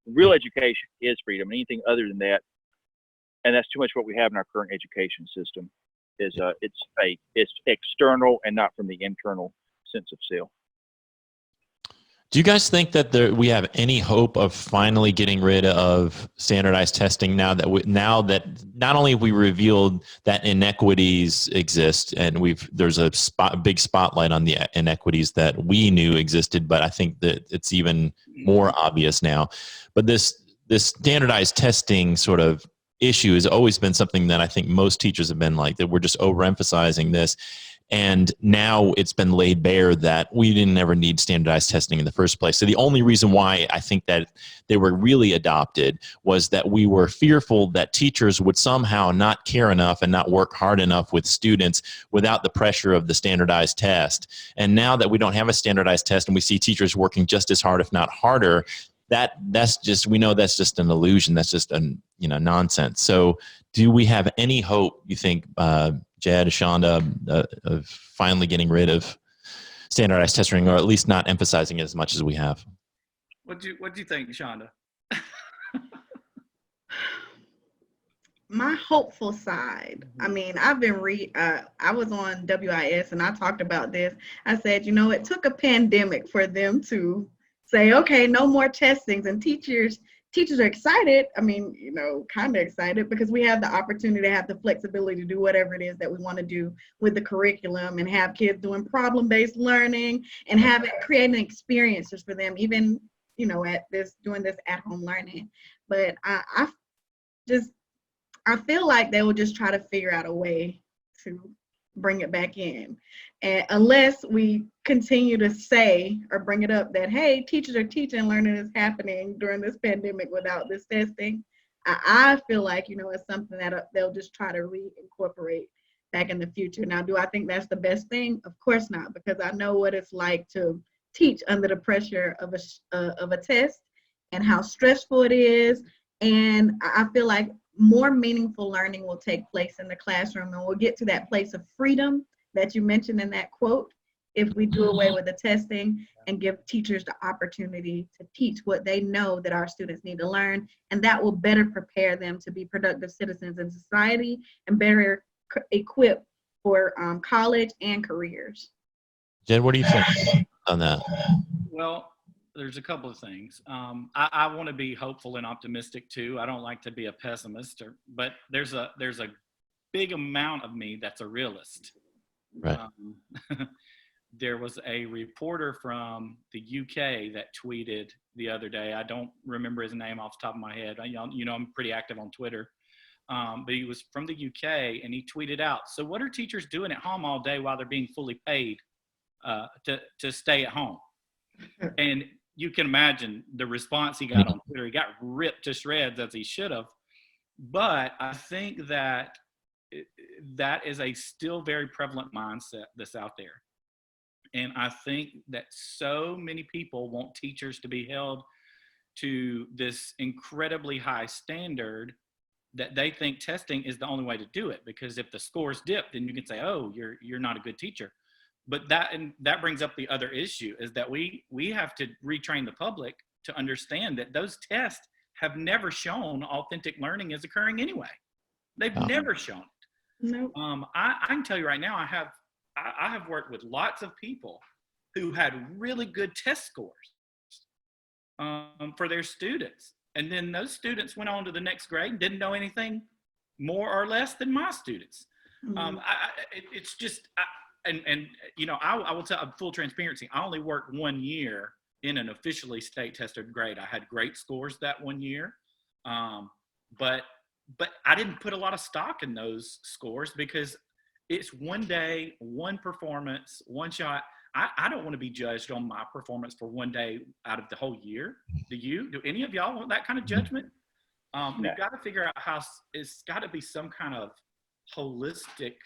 real education is freedom. Anything other than that, and that's too much what we have in our current education system, is it's fake. It's external and not from the internal sense of self. Do you guys think that we have any hope of finally getting rid of standardized testing now that not only have we revealed that inequities exist, and there's a big spotlight on the inequities that we knew existed, but I think that it's even more obvious now. But this standardized testing sort of issue has always been something that I think most teachers have been like, that we're just overemphasizing this. And now it's been laid bare that we didn't ever need standardized testing in the first place. So the only reason why I think that they were really adopted was that we were fearful that teachers would somehow not care enough and not work hard enough with students without the pressure of the standardized test. And now that we don't have a standardized test and we see teachers working just as hard, if not harder, we know that's just an illusion. That's just nonsense. So do we have any hope, you think, Jed, Chanda, of finally getting rid of standardized testing, or at least not emphasizing it as much as we have? What do you think, Chanda? My hopeful side. I mean, I've been I was on WIS and I talked about this. I said, it took a pandemic for them to say, okay, no more testings, and teachers are excited. I mean, kind of excited because we have the opportunity to have the flexibility to do whatever it is that we want to do with the curriculum and have kids doing problem-based learning and have it creating experiences for them, even, doing this at-home learning. But I feel like they will just try to figure out a way to bring it back in. And unless we continue to say or bring it up that, hey, teachers are teaching, learning is happening during this pandemic without this testing, I feel like, it's something that they'll just try to reincorporate back in the future. Now, do I think that's the best thing? Of course not, because I know what it's like to teach under the pressure of a test and how stressful it is. And I feel like more meaningful learning will take place in the classroom, and we'll get to that place of freedom that you mentioned in that quote if we do away with the testing and give teachers the opportunity to teach what they know that our students need to learn, and that will better prepare them to be productive citizens in society and better equipped for college and careers. Jed, what do you think on that? Well, there's a couple of things. I want to be hopeful and optimistic too. I don't like to be a pessimist, but there's a big amount of me that's a realist. Right. There was a reporter from the UK that tweeted the other day. I don't remember his name off the top of my head. I'm pretty active on Twitter. But he was from the UK, and he tweeted out, "So what are teachers doing at home all day while they're being fully paid to stay at home?" And you can imagine the response he got on Twitter. He got ripped to shreds, as he should have. But I think that that is a still very prevalent mindset that's out there. And I think that so many people want teachers to be held to this incredibly high standard that they think testing is the only way to do it. Because if the scores dip, then you can say, oh, you're not a good teacher. But that brings up the other issue, is that we have to retrain the public to understand that those tests have never shown authentic learning is occurring anyway. They've never shown it. Nope. I can tell you right now, I have worked with lots of people who had really good test scores for their students. And then those students went on to the next grade and didn't know anything more or less than my students. Mm-hmm. It's just, I will tell full transparency. I only worked 1 year in an officially state tested grade. I had great scores that 1 year. But I didn't put a lot of stock in those scores because it's one day, one performance, one shot. I don't want to be judged on my performance for 1 day out of the whole year. Do you? Do any of y'all want that kind of judgment? No. We've got to figure out how it's got to be some kind of holistic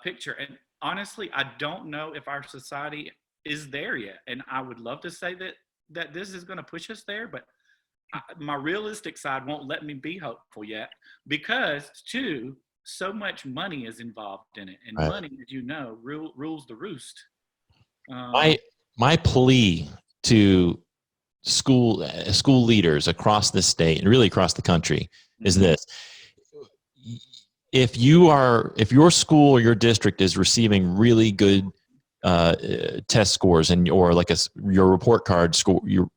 picture. And honestly, I don't know if our society is there yet. And I would love to say that this is going to push us there, but my realistic side won't let me be hopeful yet because, too, so much money is involved in it. And right. Money, as you know, rules the roost. My plea to school leaders across the state and really across the country is this: if your school or your district is receiving really good test scores or like your report card score, your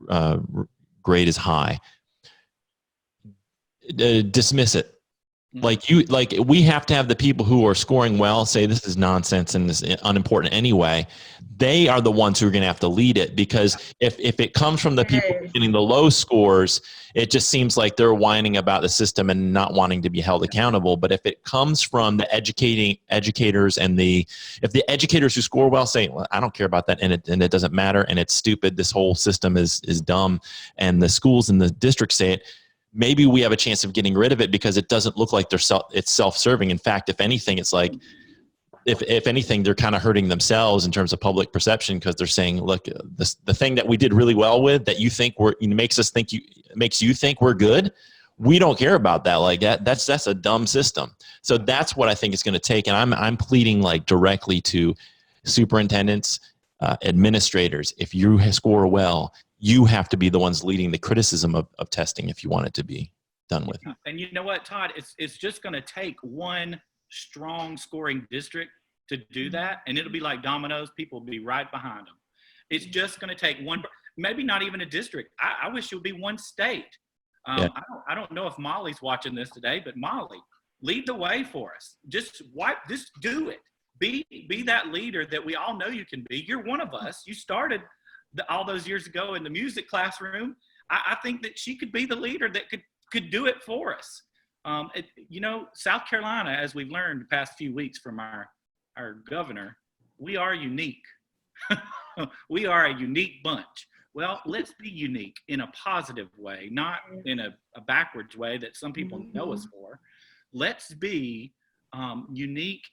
grade is high, dismiss it. Like we have to have the people who are scoring well say this is nonsense and this is unimportant anyway. They are the ones who are going to have to lead it, because if it comes from the people getting the low scores, it just seems like they're whining about the system and not wanting to be held accountable. But if it comes from the educators and if the educators who score well say, well, I don't care about that and it doesn't matter and it's stupid, this whole system is dumb, and the schools and the districts say it, maybe we have a chance of getting rid of it because it doesn't look like it's self-serving. In fact, if anything, it's like, if anything, they're kind of hurting themselves in terms of public perception, because they're saying, look, the thing that we did really well with that you think makes you think we're good, we don't care about that. Like that's a dumb system. So that's what I think it's going to take. And I'm pleading like directly to superintendents, administrators. If you score well, you have to be the ones leading the criticism of testing if you want it to be done with. And you know what, Todd? It's just going to take one strong scoring district to do that, and it'll be like dominoes. People will be right behind them. It's just going to take one, maybe not even a district. I wish it would be one state. I don't know if Molly's watching this today, but Molly, lead the way for us. Just do it. Be that leader that we all know you can be. You're one of us. You started all those years ago in the music classroom. I think that she could be the leader that could do it for us. South Carolina, as we've learned the past few weeks from our governor, we are unique. We are a unique bunch. Well, let's be unique in a positive way, not in a backwards way that some people know us for. Let's be unique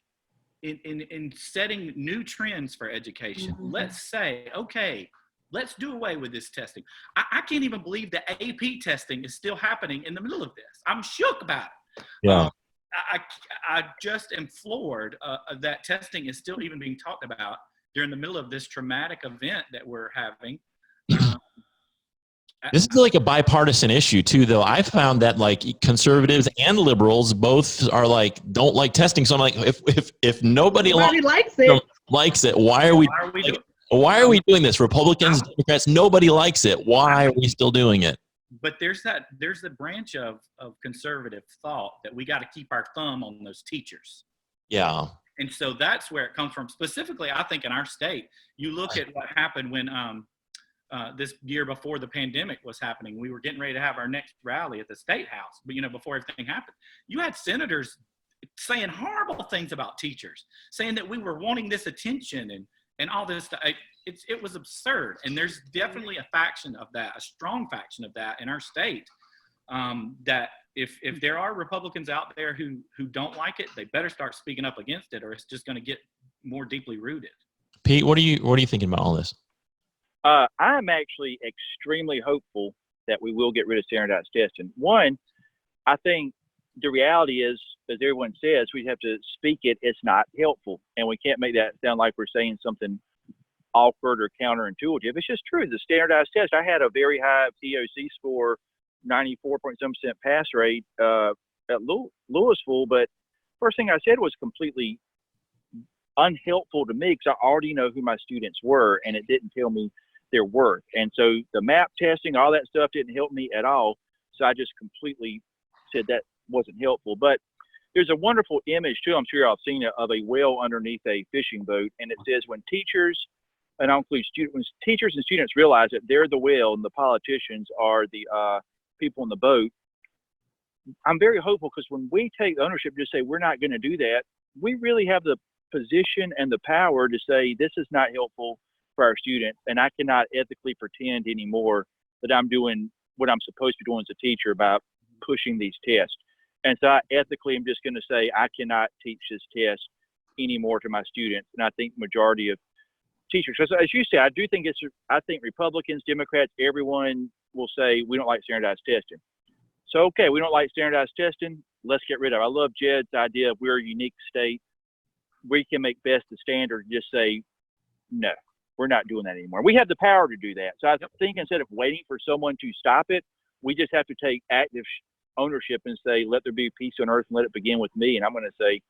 in setting new trends for education. Let's say, okay, let's do away with this testing. I can't even believe that AP testing is still happening in the middle of this. I'm shook about it. Yeah. I just am floored that testing is still even being talked about during the middle of this traumatic event that we're having. This is like a bipartisan issue too, though. I found that like conservatives and liberals both are like, don't like testing. So I'm like, if nobody likes it, why are we doing this? Republicans, Democrats, nobody likes it. Why are we still doing it? But there's a branch of conservative thought that we got to keep our thumb on those teachers. Yeah. And so that's where it comes from. Specifically, I think in our state, you look at what happened when this year before the pandemic was happening. We were getting ready to have our next rally at the State House, but before everything happened, you had senators saying horrible things about teachers, saying that we were wanting this attention and all this stuff. It was absurd. And there's definitely a faction of that, a strong faction of that in our state, that if there are Republicans out there who don't like it, they better start speaking up against it, or it's just going to get more deeply rooted. Pete, what are you thinking about all this? I'm actually extremely hopeful that we will get rid of standardized testing. One, I think the reality is, as everyone says, we have to speak it. It's not helpful, and we can't make that sound like we're saying something awkward or counterintuitive. It's just true. The standardized test, I had a very high POC score, 94.7% pass rate at Louisville, but first thing I said was completely unhelpful to me because I already know who my students were, and it didn't tell me their worth. And so the map testing, all that stuff didn't help me at all. So I just completely said that wasn't helpful. But there's a wonderful image too, I'm sure I've seen it, of a whale underneath a fishing boat. And it says when teachers, and I'll include students, when teachers and students realize that they're the whale and the politicians are the people in the boat, I'm very hopeful, because when we take ownership to say we're not going to do that, we really have the position and the power to say this is not helpful for our students, and I cannot ethically pretend anymore that I'm doing what I'm supposed to be doing as a teacher by pushing these tests. And so I ethically am just going to say I cannot teach this test anymore to my students. And I think the majority of teachers, because as you say, I think Republicans, Democrats, everyone will say we don't like standardized testing. So, okay, we don't like standardized testing. Let's get rid of it. I love Jed's idea of we're a unique state. We can make best the standard and just say, no, we're not doing that anymore. We have the power to do that. So I think instead of waiting for someone to stop it, we just have to take active ownership and say, let there be peace on earth and let it begin with me. And I'm going to say,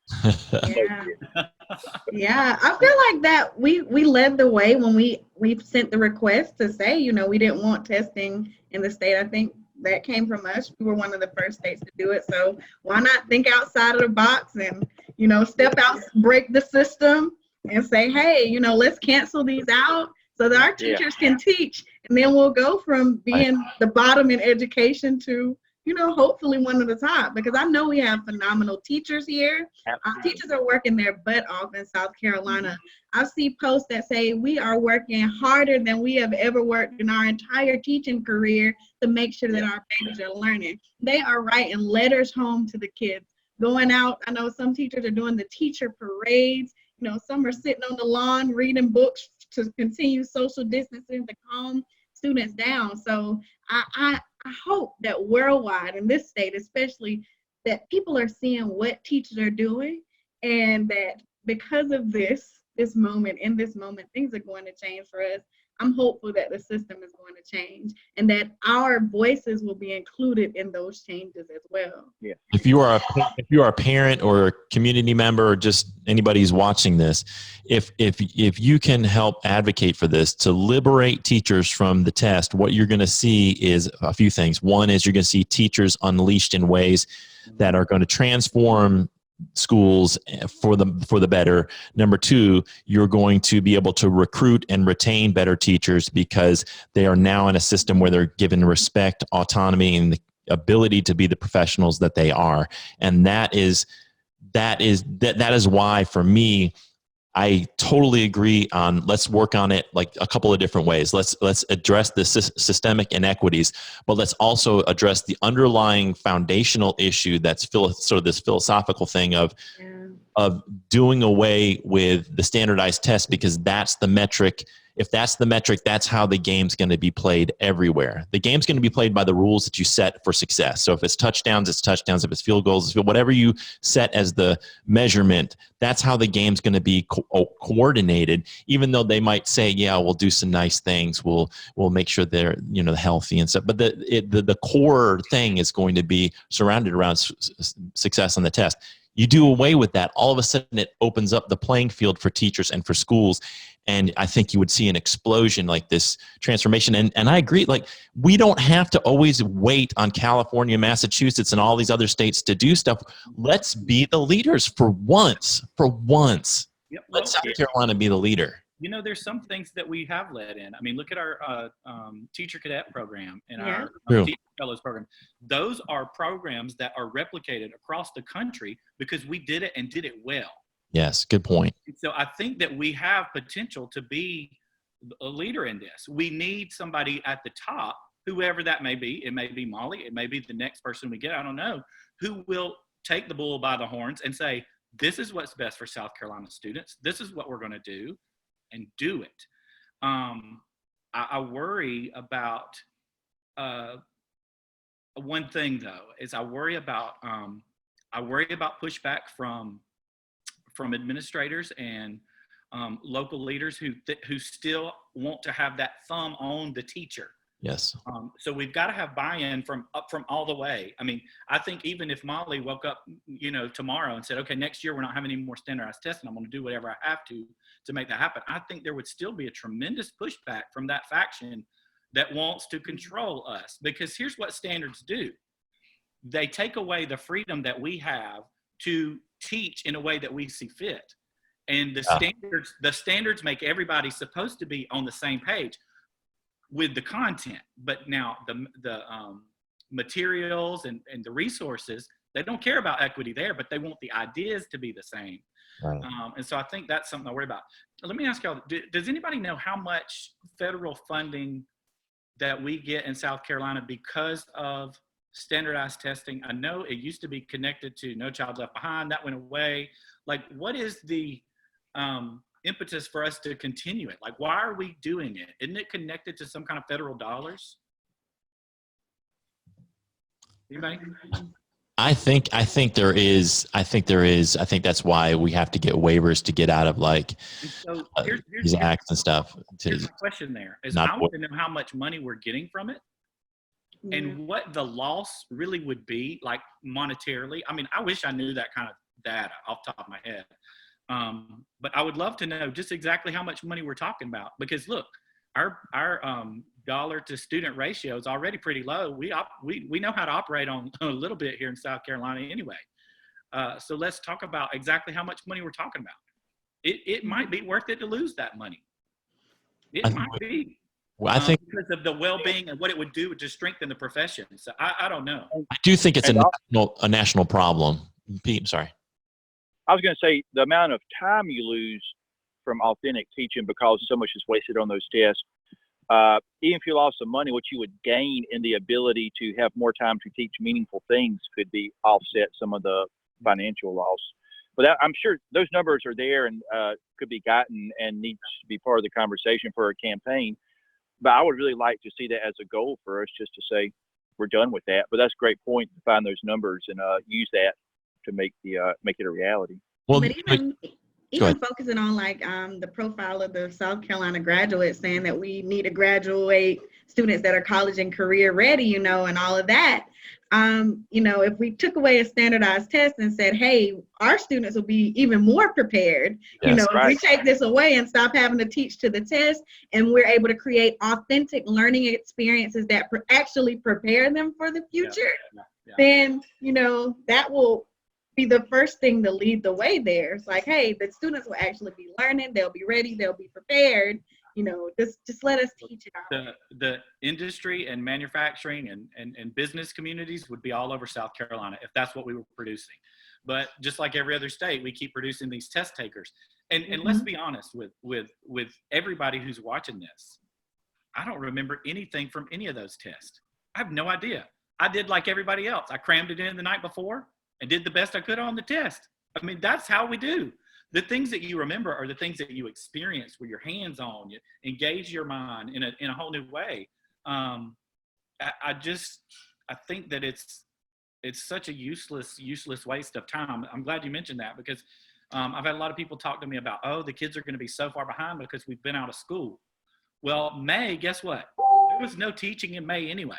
yeah, I feel like that we led the way when we sent the request to say, we didn't want testing in the state. I think that came from us. We were one of the first states to do it. So why not think outside of the box and, step out, break the system and say, hey, let's cancel these out so that our teachers can teach. And then we'll go from being the bottom in education to, hopefully one of the top, because I know we have phenomenal teachers here. Teachers are working their butt off in South Carolina. I see posts that say we are working harder than we have ever worked in our entire teaching career to make sure that our babies are learning. They are writing letters home to the kids, going out. I know some teachers are doing the teacher parades. Some are sitting on the lawn reading books to continue social distancing to calm students down. So I hope that worldwide, in this state especially, that people are seeing what teachers are doing, and that because of this this moment, in this moment, things are going to change for us. I'm hopeful that the system is going to change and that our voices will be included in those changes as well. Yeah. If you are a parent or a community member or just anybody who's watching this, if you can help advocate for this to liberate teachers from the test, what you're going to see is a few things. One is you're going to see teachers unleashed in ways that are going to transform schools for the better. Number two, you're going to be able to recruit and retain better teachers because they are now in a system where they're given respect, autonomy, and the ability to be the professionals that they are. And that is why, for me, I totally agree on let's work on it like a couple of different ways. Let's address the systemic inequities, but let's also address the underlying foundational issue that's sort of this philosophical thing of doing away with the standardized test, because that's the metric. If that's the metric, that's how the game's going to be played everywhere. The game's going to be played by the rules that you set for success. So if it's touchdowns, it's touchdowns. If it's field goals, it's whatever you set as the measurement, that's how the game's going to be coordinated, even though they might say, yeah, we'll do some nice things. We'll make sure they're, healthy and stuff. But the core thing is going to be surrounded around success on the test. You do away with that, all of a sudden it opens up the playing field for teachers and for schools. And I think you would see an explosion like this transformation. And I agree, like, we don't have to always wait on California, Massachusetts, and all these other states to do stuff. Let's be the leaders for once. Yep. Let South Carolina be the leader. There's some things that we have led in. I mean, look at our teacher cadet program and our teacher fellows program. Those are programs that are replicated across the country because we did it and did it well. Yes, good point. So I think that we have potential to be a leader in this. We need somebody at the top, whoever that may be. It may be Molly. It may be the next person we get. I don't know. Who will take the bull by the horns and say, this is what's best for South Carolina students. This is what we're going to do, and do it. I worry about one thing, though, is I worry about pushback from administrators and local leaders who still want to have that thumb on the teacher. Yes. So we've got to have buy-in from all the way. I mean, I think even if Molly woke up, tomorrow and said, okay, next year we're not having any more standardized tests, and I'm going to do whatever I have to make that happen, I think there would still be a tremendous pushback from that faction that wants to control us. Because here's what standards do. They take away the freedom that we have to teach in a way that we see fit. And the standards make everybody supposed to be on the same page with the content. But now the materials and the resources, they don't care about equity there, but they want the ideas to be the same. Right. And so I think that's something I worry about. Let me ask y'all, does anybody know how much federal funding that we get in South Carolina because of standardized testing? I know it used to be connected to No Child Left Behind. That went away. Like, what is the impetus for us to continue it? Like, why are we doing it? Isn't it connected to some kind of federal dollars? Anybody? I think there is. I think that's why we have to get waivers to get out of these acts and stuff. Here's my question there is, I want to know how much money we're getting from it and what the loss really would be, like, monetarily. I mean, I wish I knew that kind of data off the top of my head. But I would love to know just exactly how much money we're talking about, because look, our dollar to student ratio is already pretty low. We know how to operate on a little bit here in South Carolina anyway. So let's talk about exactly how much money we're talking about. It might be worth it to lose that money. It might be. Well, I think because of the well-being and what it would do to strengthen the profession. So I don't know. I do think it's a national problem. Pete, sorry. I was going to say the amount of time you lose from authentic teaching because so much is wasted on those tests. Even if you lost some money, what you would gain in the ability to have more time to teach meaningful things could be offset some of the financial loss. But I'm sure those numbers are there and could be gotten and needs to be part of the conversation for a campaign. But I would really like to see that as a goal for us, just to say we're done with that. But that's a great point to find those numbers and use that to make it a reality. Well, but even focusing on like the profile of the South Carolina graduates, saying that we need to graduate students that are college and career ready, you know, and all of that. You know, if we took away a standardized test and said, hey, our students will be even more prepared, you know, if we take this away and stop having to teach to the test, and we're able to create authentic learning experiences that actually prepare them for the future, then, you know, that will be the first thing to lead the way there. It's like, hey, the students will actually be learning, they'll be ready, they'll be prepared. You know, just let us teach it out. The industry and manufacturing and business communities would be all over South Carolina if that's what we were producing. But just like every other state, we keep producing these test takers. And let's be honest with everybody who's watching this. I don't remember anything from any of those tests. I have no idea. I did like everybody else. I crammed it in the night before and did the best I could on the test. I mean, that's how we do. The things that you remember are the things that you experience with your hands on, you engage your mind in a whole new way. I think that it's such a useless waste of time. I'm glad you mentioned that, because I've had a lot of people talk to me about, oh, the kids are going to be so far behind because we've been out of school. Well, May, guess what? There was no teaching in May anyway.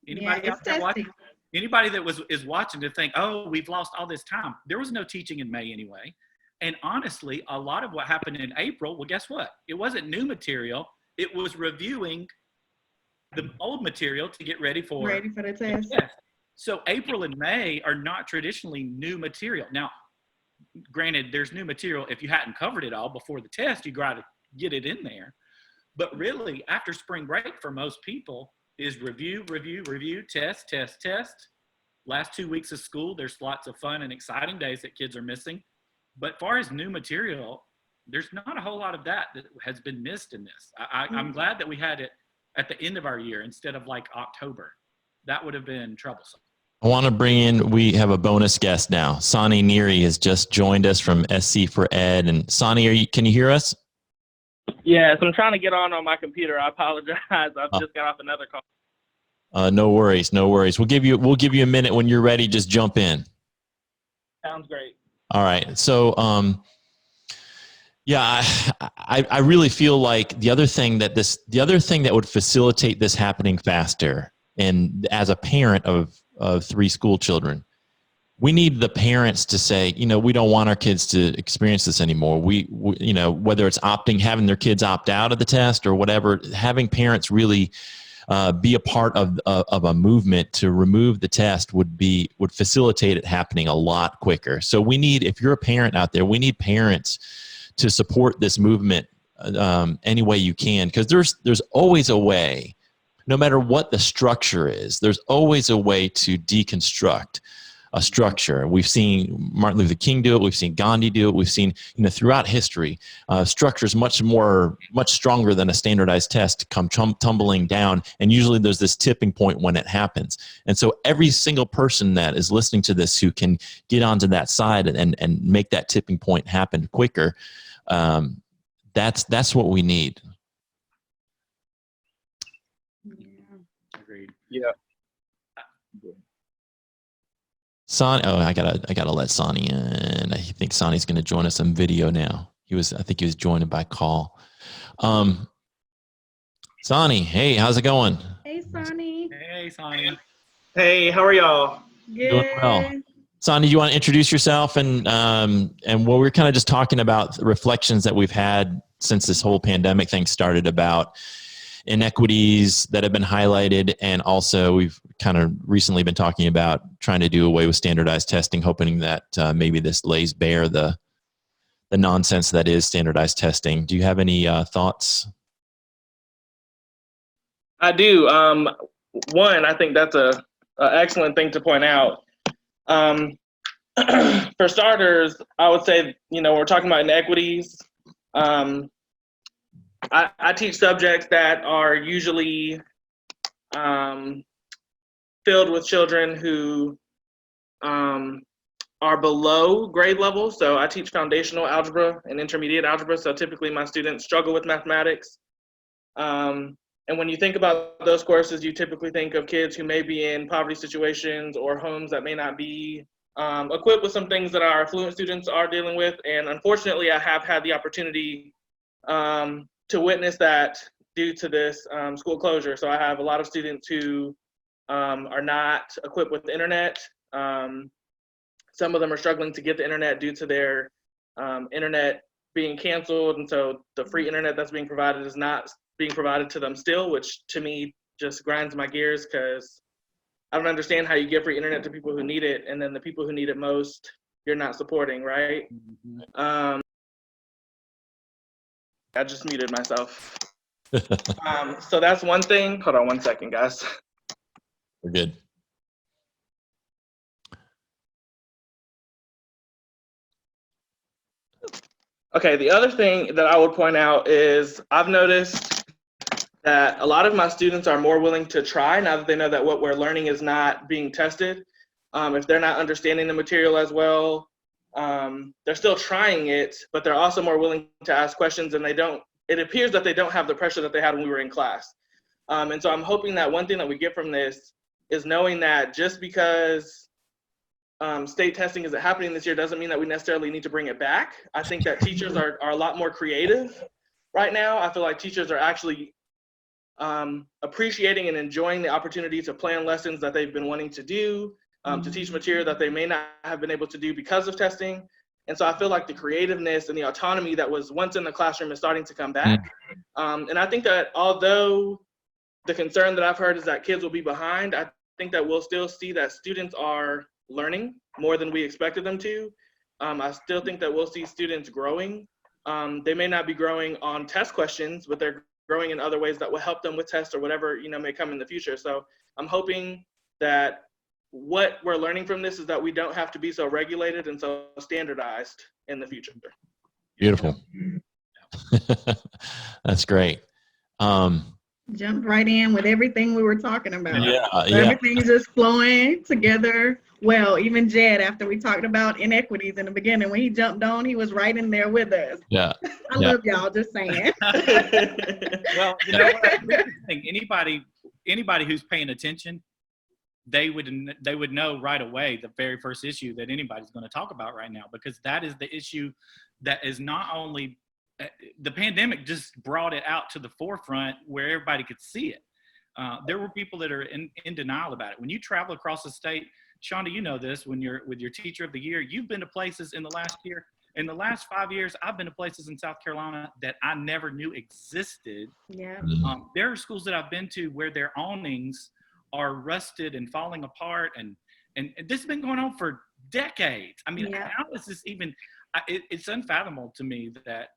Anybody out there watching? Anybody that is watching to think, oh, we've lost all this time. There was no teaching in May anyway. And honestly, a lot of what happened in April, well, guess what? It wasn't new material. It was reviewing the old material to get ready for the test. So April and May are not traditionally new material. Now, granted, there's new material. If you hadn't covered it all before the test, you got to get it in there. But really, after spring break for most people is review, test. Last 2 weeks of school, there's lots of fun and exciting days that kids are missing. But far as new material, there's not a whole lot of that has been missed in this. I'm glad that we had it at the end of our year instead of like October. That would have been troublesome. I want to bring in, we have a bonus guest now. Saani Niri has just joined us from SC for Ed. And Saani, can you hear us? Yes, I'm trying to get on my computer. I apologize. I've just got off another call. No worries. We'll give you a minute. When you're ready, just jump in. Sounds great. All right. So, I really feel like the other thing that would facilitate this happening faster, and as a parent of 3 school children, we need the parents to say, you know, we don't want our kids to experience this anymore. We you know, whether it's having their kids opt out of the test or whatever, having parents really be a part of a movement to remove the test would facilitate it happening a lot quicker. So if you're a parent out there, we need parents to support this movement any way you can, because there's always a way, no matter what the structure is, there's always a way to deconstruct a structure. We've seen Martin Luther King do it. We've seen Gandhi do it. We've seen, you know, throughout history, structures much stronger than a standardized test come tumbling down. And usually there's this tipping point when it happens. And so every single person that is listening to this who can get onto that side and make that tipping point happen quicker, that's what we need. Agreed. Yeah. Saani, I gotta let Saani in. I think Saani's going to join us on video now. I think he was joined by call. Saani, hey, how's it going? Hey, Saani. Hey, Saani. Hey, how are y'all? Good. Doing well. Saani, you want to introduce yourself and what we're kind of just talking about reflections that we've had since this whole pandemic thing started about inequities that have been highlighted, and also we've kind of recently been talking about trying to do away with standardized testing, hoping that maybe this lays bare the nonsense that is standardized testing. Do you have any thoughts? I do. One, I think that's a excellent thing to point out. For starters, I would say, you know, we're talking about inequities. I teach subjects that are usually filled with children who are below grade level. So I teach foundational algebra and intermediate algebra. So typically my students struggle with mathematics. And when you think about those courses, you typically think of kids who may be in poverty situations or homes that may not be equipped with some things that our affluent students are dealing with. And unfortunately, I have had the opportunity to witness that due to this school closure. So I have a lot of students who are not equipped with the internet. Some of them are struggling to get the internet due to their internet being canceled. And so the free internet that's being provided is not being provided to them still, which to me just grinds my gears, because I don't understand how you give free internet to people who need it, and then the people who need it most, you're not supporting, right? I just muted myself. So that's one thing. Hold on one second, guys. We're good. Okay, the other thing that I would point out is I've noticed that a lot of my students are more willing to try now that they know that what we're learning is not being tested. If they're not understanding the material as well, they're still trying it, but they're also more willing to ask questions, and it appears that they don't have the pressure that they had when we were in class. And so I'm hoping that one thing that we get from this is knowing that just because state testing isn't happening this year doesn't mean that we necessarily need to bring it back. I think that teachers are a lot more creative right now. I feel like teachers are actually appreciating and enjoying the opportunity to plan lessons that they've been wanting to do, to teach material that they may not have been able to do because of testing. And so I feel like the creativeness and the autonomy that was once in the classroom is starting to come back. And I think that although the concern that I've heard is that kids will be behind, I think that we'll still see that students are learning more than we expected them to. I still think that we'll see students growing. They may not be growing on test questions, but they're growing in other ways that will help them with tests or whatever may come in the future. So I'm hoping that what we're learning from this is that we don't have to be so regulated and so standardized in the future. Beautiful. That's great. Jumped right in with everything we were talking about. Yeah, So everything's just flowing together well. Even Jed, after we talked about inequities in the beginning, when he jumped on, he was right in there with us. Yeah. I love y'all, just saying. Well, you know what? I think anybody who's paying attention, they would know right away the very first issue that anybody's going to talk about right now, because that is the issue that is not only the pandemic just brought it out to the forefront where everybody could see it. There were people that are in denial about it. When you travel across the state, Chanda, you know this, when you're with your teacher of the year, you've been to places in the last year. In the last 5 years, I've been to places in South Carolina that I never knew existed. Yeah. There are schools that I've been to where their awnings are rusted and falling apart, and this has been going on for decades. I mean, how is this even? It's unfathomable to me that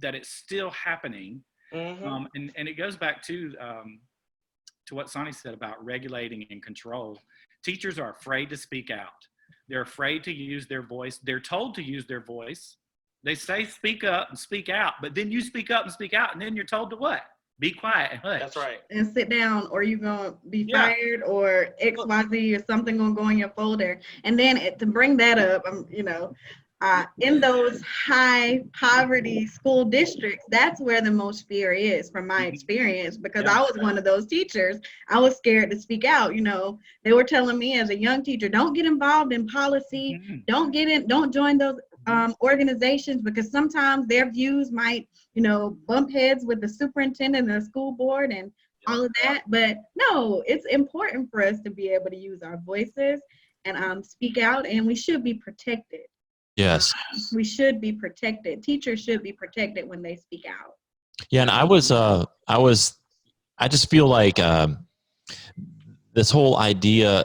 it's still happening. And it goes back to what Saani said about regulating and control. Teachers are afraid to speak out. They're afraid to use their voice. They're told to use their voice. They say speak up and speak out, but then you speak up and speak out, and then you're told to what? Be quiet and hush. That's right. And sit down, or you're going to be fired, or XYZ, or something going to go in your folder. And then to bring that up, in those high poverty school districts, that's where the most fear is, from my experience, because I was one of those teachers. I was scared to speak out. They were telling me as a young teacher, don't get involved in policy, don't join those organizations, because sometimes their views might, bump heads with the superintendent and the school board and all of that. But no, it's important for us to be able to use our voices and speak out, and we should be protected. Yes. We should be protected. Teachers should be protected when they speak out. Yeah, and I just feel like this whole idea,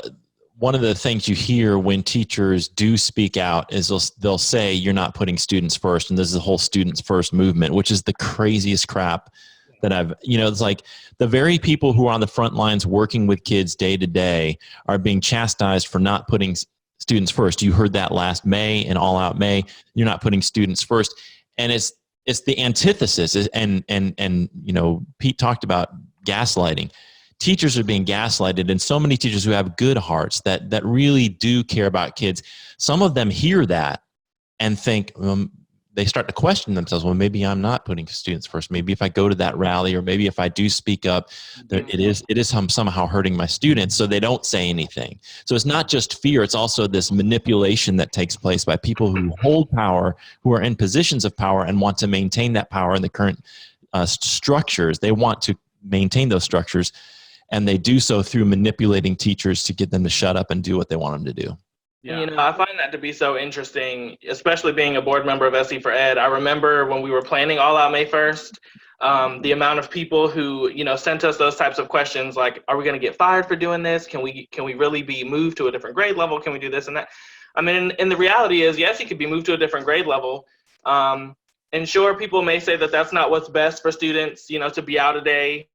one of the things you hear when teachers do speak out is they'll say you're not putting students first, and this is the whole students first movement, which is the craziest crap that it's like the very people who are on the front lines working with kids day to day are being chastised for not putting students first. You heard that last May and All Out May. You're not putting students first, and it's the antithesis. And Pete talked about gaslighting. Teachers are being gaslighted, and so many teachers who have good hearts that really do care about kids. Some of them hear that and think they start to question themselves. Well, maybe I'm not putting students first. Maybe if I go to that rally, or maybe if I do speak up, that it is somehow hurting my students. So they don't say anything. So it's not just fear. It's also this manipulation that takes place by people who hold power, who are in positions of power and want to maintain that power in the current structures. They want to maintain those structures, and they do so through manipulating teachers to get them to shut up and do what they want them to do. Yeah. You know, I find that to be so interesting, especially being a board member of SE for Ed. I remember when we were planning All Out May 1st, the amount of people who, you know, sent us those types of questions like, are we going to get fired for doing this? Can we really be moved to a different grade level? Can we do this and that? I mean, and the reality is, yes, you could be moved to a different grade level. And sure, people may say that that's not what's best for students, you know, to be out a day.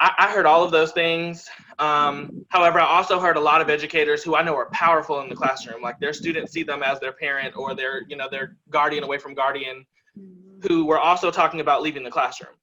I heard all of those things. However, I also heard a lot of educators who I know are powerful in the classroom, like their students see them as their parent or their, you know, their guardian away from guardian, who were also talking about leaving the classroom.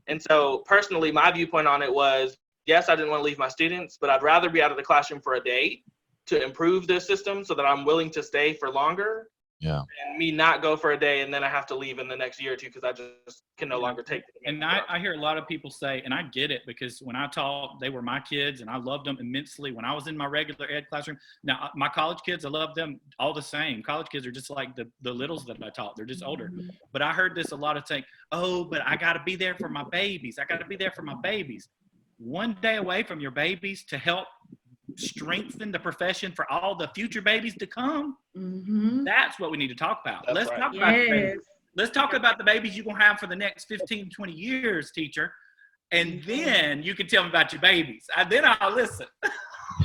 And so personally, my viewpoint on it was, yes, I didn't want to leave my students, but I'd rather be out of the classroom for a day to improve the system so that I'm willing to stay for longer. Yeah. And me not go for a day and then I have to leave in the next year or two because I just can no longer take it. And I hear a lot of people say, and I get it, because when I taught, they were my kids and I loved them immensely when I was in my regular ed classroom. Now, my college kids, I love them all the same. College kids are just like the littles that I taught. They're just older. But I heard this a lot of saying, oh, but I got to be there for my babies. I got to be there for my babies. One day away from your babies to help strengthen the profession for all the future babies to come. That's what we need to talk about. Let's talk about the babies. Let's talk about the babies you're going to have for the next 15, 20 years, teacher. And then you can tell me about your babies. Then I'll listen.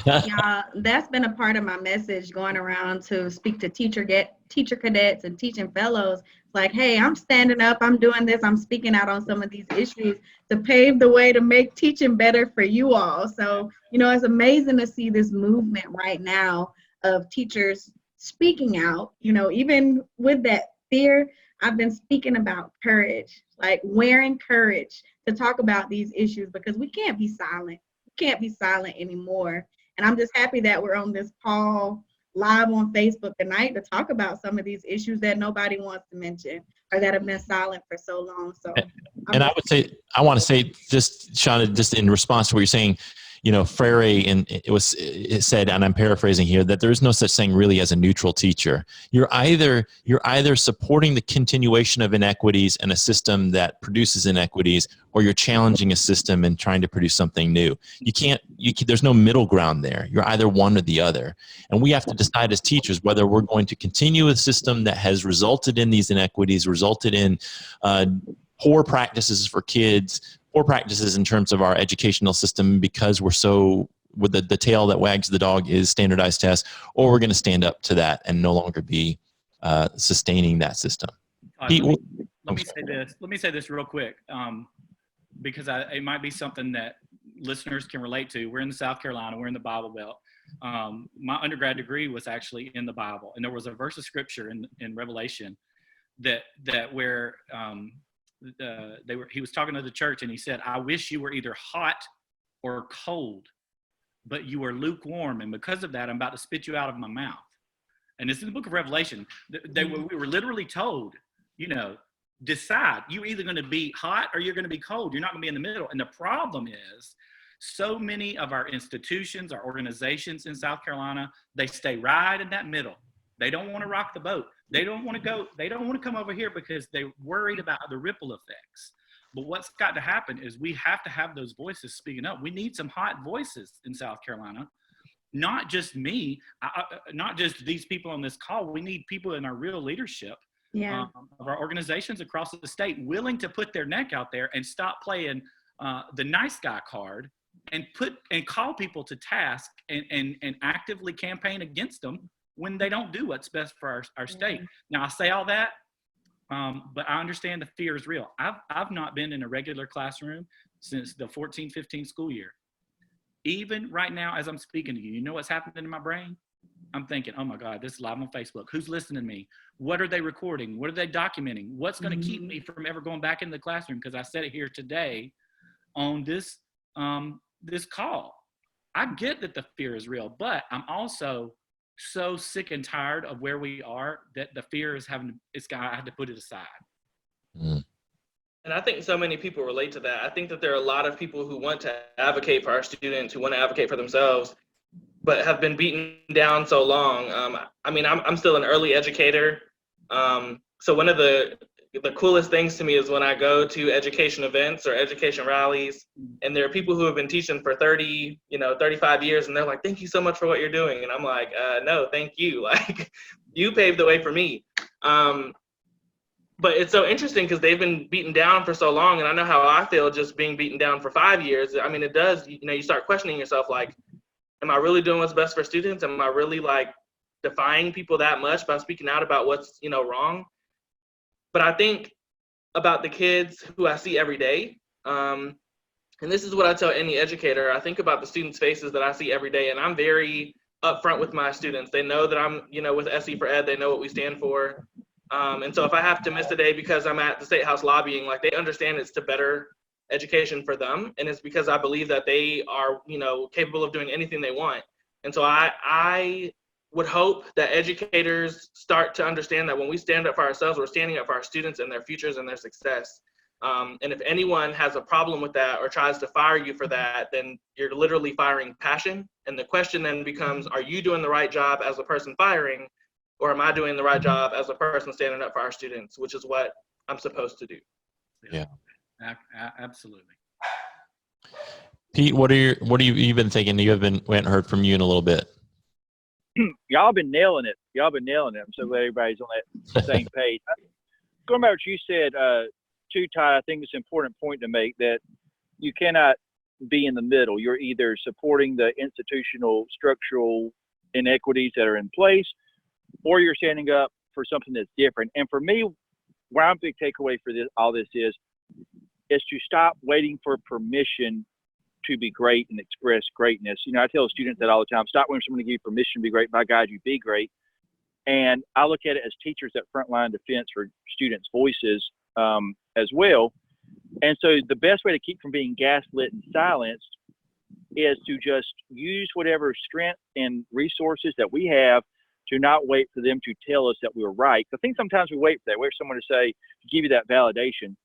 Yeah, that's been a part of my message going around to speak to teacher cadets and teaching fellows. Like, hey, I'm standing up, I'm doing this, I'm speaking out on some of these issues to pave the way to make teaching better for you all. So, you know, it's amazing to see this movement right now of teachers speaking out, you know, even with that fear. I've been speaking about courage, like wearing courage to talk about these issues, because we can't be silent. We can't be silent anymore. And I'm just happy that we're on this call live on Facebook tonight to talk about some of these issues that nobody wants to mention or that have been silent for so long. So, and I want to say, just Chanda, just in response to what you're saying, you know, Freire, and it said, and I'm paraphrasing here, that there is no such thing really as a neutral teacher. You're either supporting the continuation of inequities and a system that produces inequities, or you're challenging a system and trying to produce something new. There's no middle ground there. You're either one or the other. And we have to decide as teachers whether we're going to continue a system that has resulted in these inequities, resulted in poor practices for kids, poor practices in terms of our educational system, because we're so, with the tail that wags the dog is standardized tests, or we're going to stand up to that and no longer be sustaining that system. Pete, let me say this real quick, because it might be something that listeners can relate to. We're in South Carolina. We're in the Bible Belt. My undergrad degree was actually in the Bible, and there was a verse of scripture in Revelation that where he was talking to the church, and he said, I wish you were either hot or cold, but you are lukewarm, and because of that, I'm about to spit you out of my mouth. And it's in the book of Revelation. We were literally told, you know, decide. You're either going to be hot or you're going to be cold. You're not going to be in the middle. And the problem is, so many of our institutions, our organizations in South Carolina, they stay right in that middle. They don't want to rock the boat. They don't want to go. They don't want to come over here because they're worried about the ripple effects. But what's got to happen is we have to have those voices speaking up. We need some hot voices in South Carolina. Not just me, not just these people on this call. We need people in our real leadership of our organizations across the state willing to put their neck out there and stop playing the nice guy card and call people to task and actively campaign against them when they don't do what's best for our state. Now, I say all that, but I understand the fear is real. I've not been in a regular classroom since the 14-15 school year. Even right now, as I'm speaking to you, you know what's happening in my brain? I'm thinking, oh my God, this is live on Facebook. Who's listening to me? What are they recording? What are they documenting? What's going to keep me from ever going back in the classroom? Because I said it here today on this call. I get that the fear is real, but I'm also so sick and tired of where we are that the fear is I had to put it aside. Mm. And I think so many people relate to that. I think that there are a lot of people who want to advocate for our students, who want to advocate for themselves, but have been beaten down so long. I mean, I'm still an early educator. So one of the coolest things to me is when I go to education events or education rallies, and there are people who have been teaching for 30, 35 years, and they're like, "Thank you so much for what you're doing." And I'm like, "No, thank you. Like, you paved the way for me." But it's so interesting because they've been beaten down for so long, and I know how I feel just being beaten down for 5 years. I mean, it does, you start questioning yourself, like, am I really doing what's best for students? Am I really like defying people that much by speaking out about what's, wrong? But I think about the kids who I see every day. And this is what I tell any educator. I think about the students' faces that I see every day, and I'm very upfront with my students. They know that I'm, with SE for Ed, they know what we stand for. And so if I have to miss a day because I'm at the State House lobbying, like, they understand it's to better education for them. And it's because I believe that they are, capable of doing anything they want. And so I would hope that educators start to understand that when we stand up for ourselves, we're standing up for our students and their futures and their success. And if anyone has a problem with that or tries to fire you for that, then you're literally firing passion. And the question then becomes, are you doing the right job as a person firing? Or am I doing the right job as a person standing up for our students, which is what I'm supposed to do? Yeah. Absolutely. Pete, what are you been thinking? We haven't heard from you in a little bit. Y'all been nailing it. I'm so glad everybody's on that same page. Going back to what you said, too, Todd, I think it's an important point to make that you cannot be in the middle. You're either supporting the institutional structural inequities that are in place, or you're standing up for something that's different. And for me, where I'm big takeaway for all this is to stop waiting for permission to be great and express greatness. I tell students that all the time, stop waiting for someone to give you permission to be great. By God, you be great. And I look at it as teachers at frontline defense for students' voices as well. And so the best way to keep from being gaslit and silenced is to just use whatever strength and resources that we have to not wait for them to tell us that we were right. I think sometimes we wait for that. We wait for someone to say, to give you that validation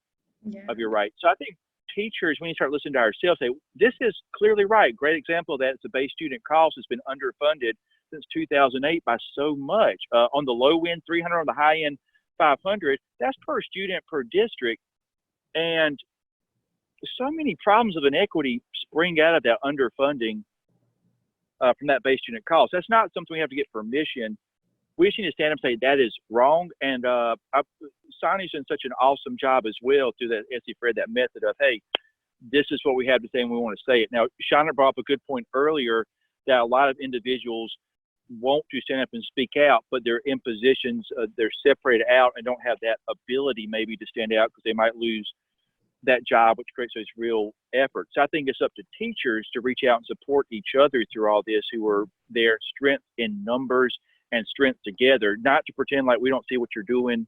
of your right. So I think teachers, when you start listening to ourselves, say, this is clearly right. Great example of that is the base student cost has been underfunded since 2008 by so much. On the low end, 300, on the high end, 500. That's per student per district. And so many problems of inequity spring out of that underfunding from that base student cost. That's not something we have to get permission. We just need to stand up and say that is wrong. And Saani's done such an awesome job as well through that SE Fred, that method of, hey, this is what we have to say and we want to say it. Now, Chanda brought up a good point earlier that a lot of individuals want to stand up and speak out, but they're in positions, they're separated out and don't have that ability maybe to stand out because they might lose that job, which creates those real efforts. So I think it's up to teachers to reach out and support each other through all this, who are their strength in numbers and strength together, not to pretend like we don't see what you're doing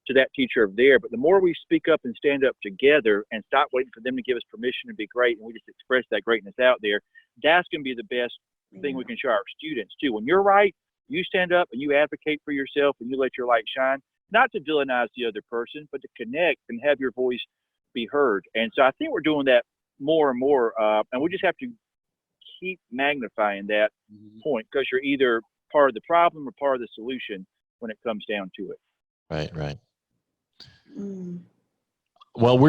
to that teacher over there. But the more we speak up and stand up together and stop waiting for them to give us permission to be great, and we just express that greatness out there, that's going to be the best thing we can show our students too. When you're right, you stand up and you advocate for yourself and you let your light shine, not to villainize the other person, but to connect and have your voice be heard. And so I think we're doing that more and more, and we just have to keep magnifying that point, because you're either part of the problem or part of the solution when it comes down to it. Right. Well,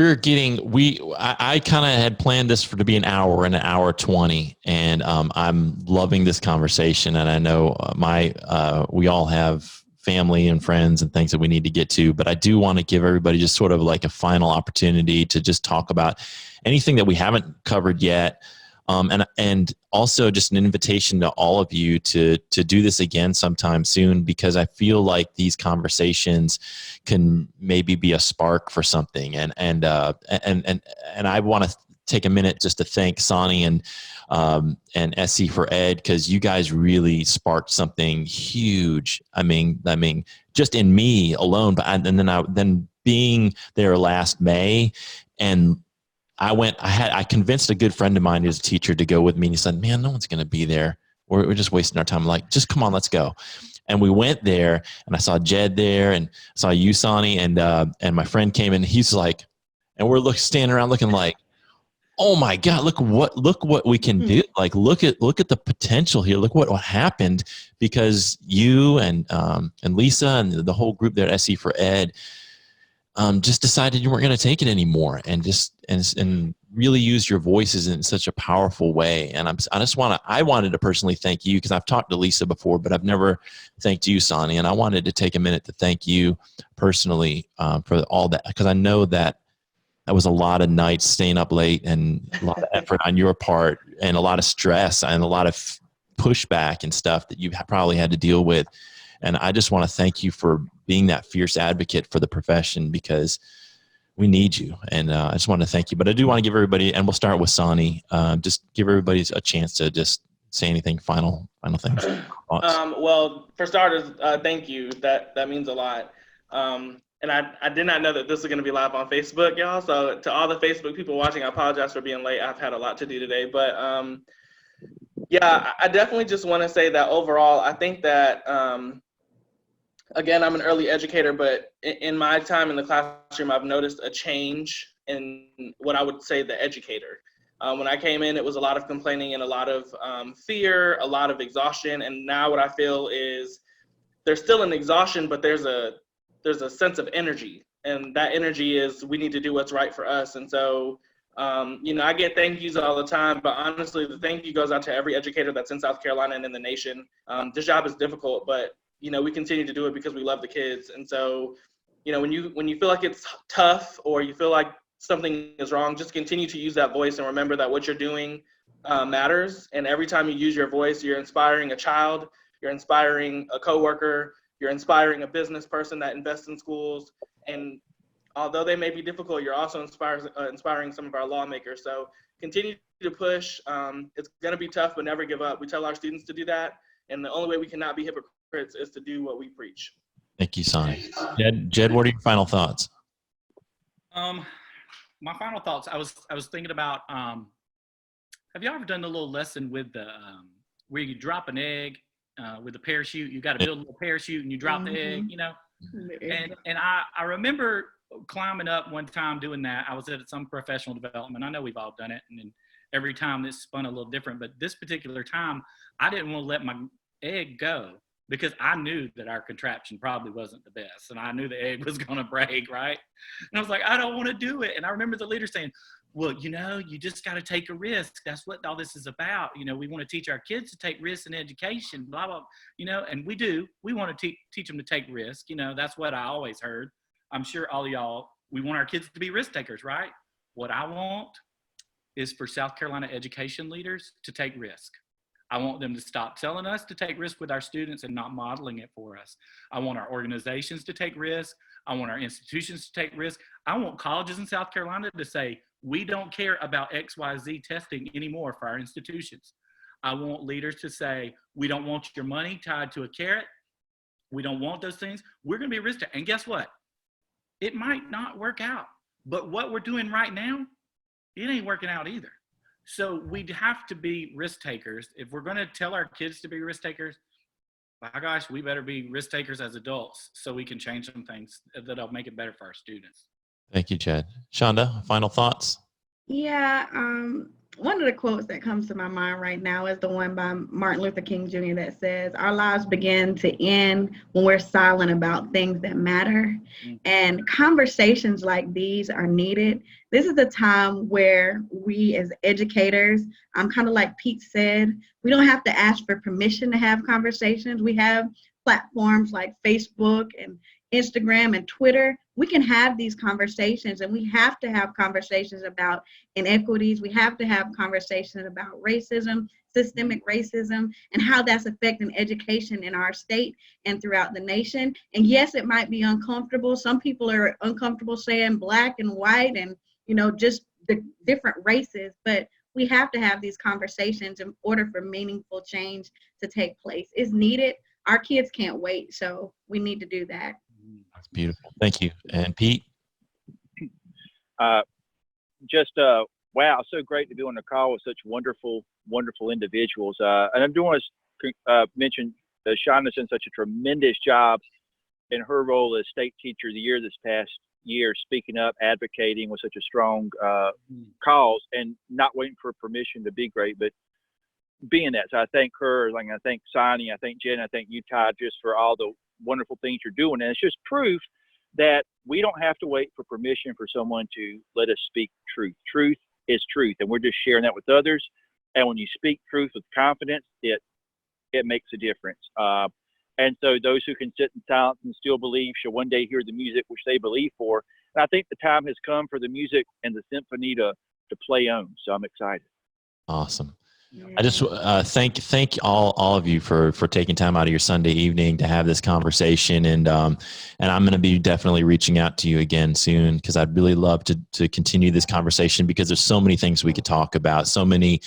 I kind of had planned this to be an hour and an hour 20, and I'm loving this conversation. And I know we all have family and friends and things that we need to get to, but I do want to give everybody just sort of like a final opportunity to just talk about anything that we haven't covered yet. And also just an invitation to all of you to do this again sometime soon, because I feel like these conversations can maybe be a spark for something. And I want to take a minute just to thank Saani and SE for Ed, because you guys really sparked something huge. I mean, just in me alone, but then being there last May, and I convinced a good friend of mine who's a teacher to go with me, and he said, man, no one's going to be there. we're just wasting our time. I'm like, just come on, let's go. And we went there, and I saw Jed there, and saw you, Saani, and my friend came in. He's like, and we're standing around looking like, oh my God, look what we can do. Like, look at the potential here. Look what happened because you and Lisa and the whole group there at SE for Ed just decided you weren't going to take it anymore, and really use your voices in such a powerful way. And I wanted to personally thank you, because I've talked to Lisa before, but I've never thanked you, Saani. And I wanted to take a minute to thank you personally for all that, because I know that was a lot of nights staying up late and a lot of effort on your part, and a lot of stress and a lot of pushback and stuff that you probably had to deal with. And I just want to thank you for being that fierce advocate for the profession, because we need you. And I just want to thank you. But I do want to give everybody, and we'll start with Saani, just give everybody a chance to just say anything, final things. Well, for starters, thank you. That means a lot. And I did not know that this was going to be live on Facebook, y'all. So to all the Facebook people watching, I apologize for being late. I've had a lot to do today. But yeah, I definitely just want to say that overall, I think that, again, I'm an early educator, but in my time in the classroom, I've noticed a change in what I would say the educator. When I came in, it was a lot of complaining and a lot of fear, a lot of exhaustion. And now what I feel is there's still an exhaustion, but there's a sense of energy. And that energy is, we need to do what's right for us. And so, I get thank yous all the time, but honestly, the thank you goes out to every educator that's in South Carolina and in the nation. This job is difficult, but we continue to do it because we love the kids. And so, when you feel like it's tough or you feel like something is wrong, just continue to use that voice and remember that what you're doing matters. And every time you use your voice, you're inspiring a child, you're inspiring a coworker, you're inspiring a business person that invests in schools. And although they may be difficult, you're also inspiring some of our lawmakers. So continue to push. It's going to be tough, but never give up. We tell our students to do that. And the only way we cannot be hypocrites is to do what we preach. Thank you, Saani. Jed, what are your final thoughts? My final thoughts, I was thinking about, have you ever done a little lesson with the, where you drop an egg with a parachute? You got to build a little parachute and you drop the egg, And I remember climbing up one time doing that. I was at some professional development. I know we've all done it. And then every time it's spun a little different. But this particular time, I didn't want to let my egg go, because I knew that our contraption probably wasn't the best. And I knew the egg was going to break, right? And I was like, I don't want to do it. And I remember the leader saying, well, you just got to take a risk. That's what all this is about. We want to teach our kids to take risks in education, blah, blah, and we do. We want to teach them to take risk. That's what I always heard. I'm sure all of y'all, we want our kids to be risk takers, right? What I want is for South Carolina education leaders to take risk. I want them to stop telling us to take risk with our students and not modeling it for us. I want our organizations to take risk. I want our institutions to take risk. I want colleges in South Carolina to say, we don't care about XYZ testing anymore for our institutions. I want leaders to say, we don't want your money tied to a carrot. We don't want those things. We're going to be risk takers. And guess what? It might not work out. But what we're doing right now, it ain't working out either. So we'd have to be risk takers. If we're going to tell our kids to be risk takers, my gosh, we better be risk takers as adults so we can change some things that'll make it better for our students. Thank you, Jed. Chanda, final thoughts? Yeah, one of the quotes that comes to my mind right now is the one by Martin Luther King Jr. that says, our lives begin to end when we're silent about things that matter. And conversations like these are needed. This is a time where we as educators, kind of like Pete said, we don't have to ask for permission to have conversations. We have platforms like Facebook and Instagram and Twitter. We can have these conversations, and we have to have conversations about inequities. We have to have conversations about racism, systemic racism, and how that's affecting education in our state and throughout the nation. And yes, it might be uncomfortable. Some people are uncomfortable saying black and white and, just the different races, but we have to have these conversations in order for meaningful change to take place. It's needed. Our kids can't wait, so we need to do that. That's beautiful. Thank you. And Pete? Just wow, it's so great to be on the call with such wonderful, wonderful individuals. And I do want to mention Chanda's done such a tremendous job in her role as state teacher of the year this past year, speaking up, advocating with such a strong cause, and not waiting for permission to be great, but being that. So I thank her, like I thank Saani, I thank Jen, I thank you, Todd, just for all the wonderful things you're doing. And it's just proof that we don't have to wait for permission for someone to let us speak truth. Truth is truth, and we're just sharing that with others. And when you speak truth with confidence, it makes a difference. And so those who can sit in silence and still believe shall one day hear the music which they believe for. And I think the time has come for the music and the symphony to play on. So I'm excited. Awesome. I just thank all of you for taking time out of your Sunday evening to have this conversation, and I'm going to be definitely reaching out to you again soon, because I'd really love to continue this conversation, because there's so many things we could talk about, so many,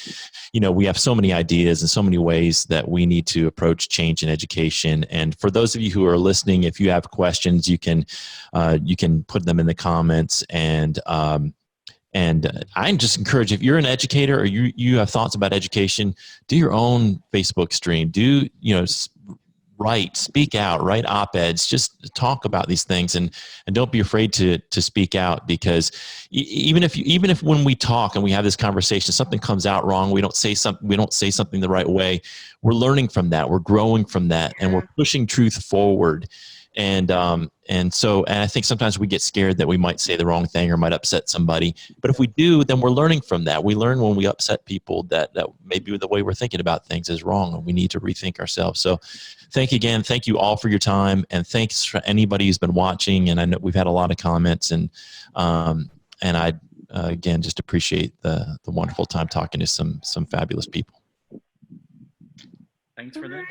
we have so many ideas and so many ways that we need to approach change in education. And for those of you who are listening, if you have questions, you can put them in the comments, and I just encourage, if you're an educator or you have thoughts about education, do your own Facebook stream. Do, write, speak out, write op-eds, just talk about these things, and don't be afraid to speak out, because even if when we talk and we have this conversation, something comes out wrong, we don't say something the right way, we're learning from that, we're growing from that, and we're pushing truth forward. And I think sometimes we get scared that we might say the wrong thing or might upset somebody. But if we do, then we're learning from that. We learn when we upset people that maybe the way we're thinking about things is wrong, and we need to rethink ourselves. So thank you all for your time, and thanks for anybody who's been watching. And I know we've had a lot of comments, and I again just appreciate the wonderful time talking to some fabulous people. Thanks for that.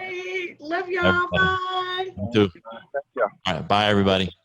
Love y'all. Bye. You too. All right, bye everybody.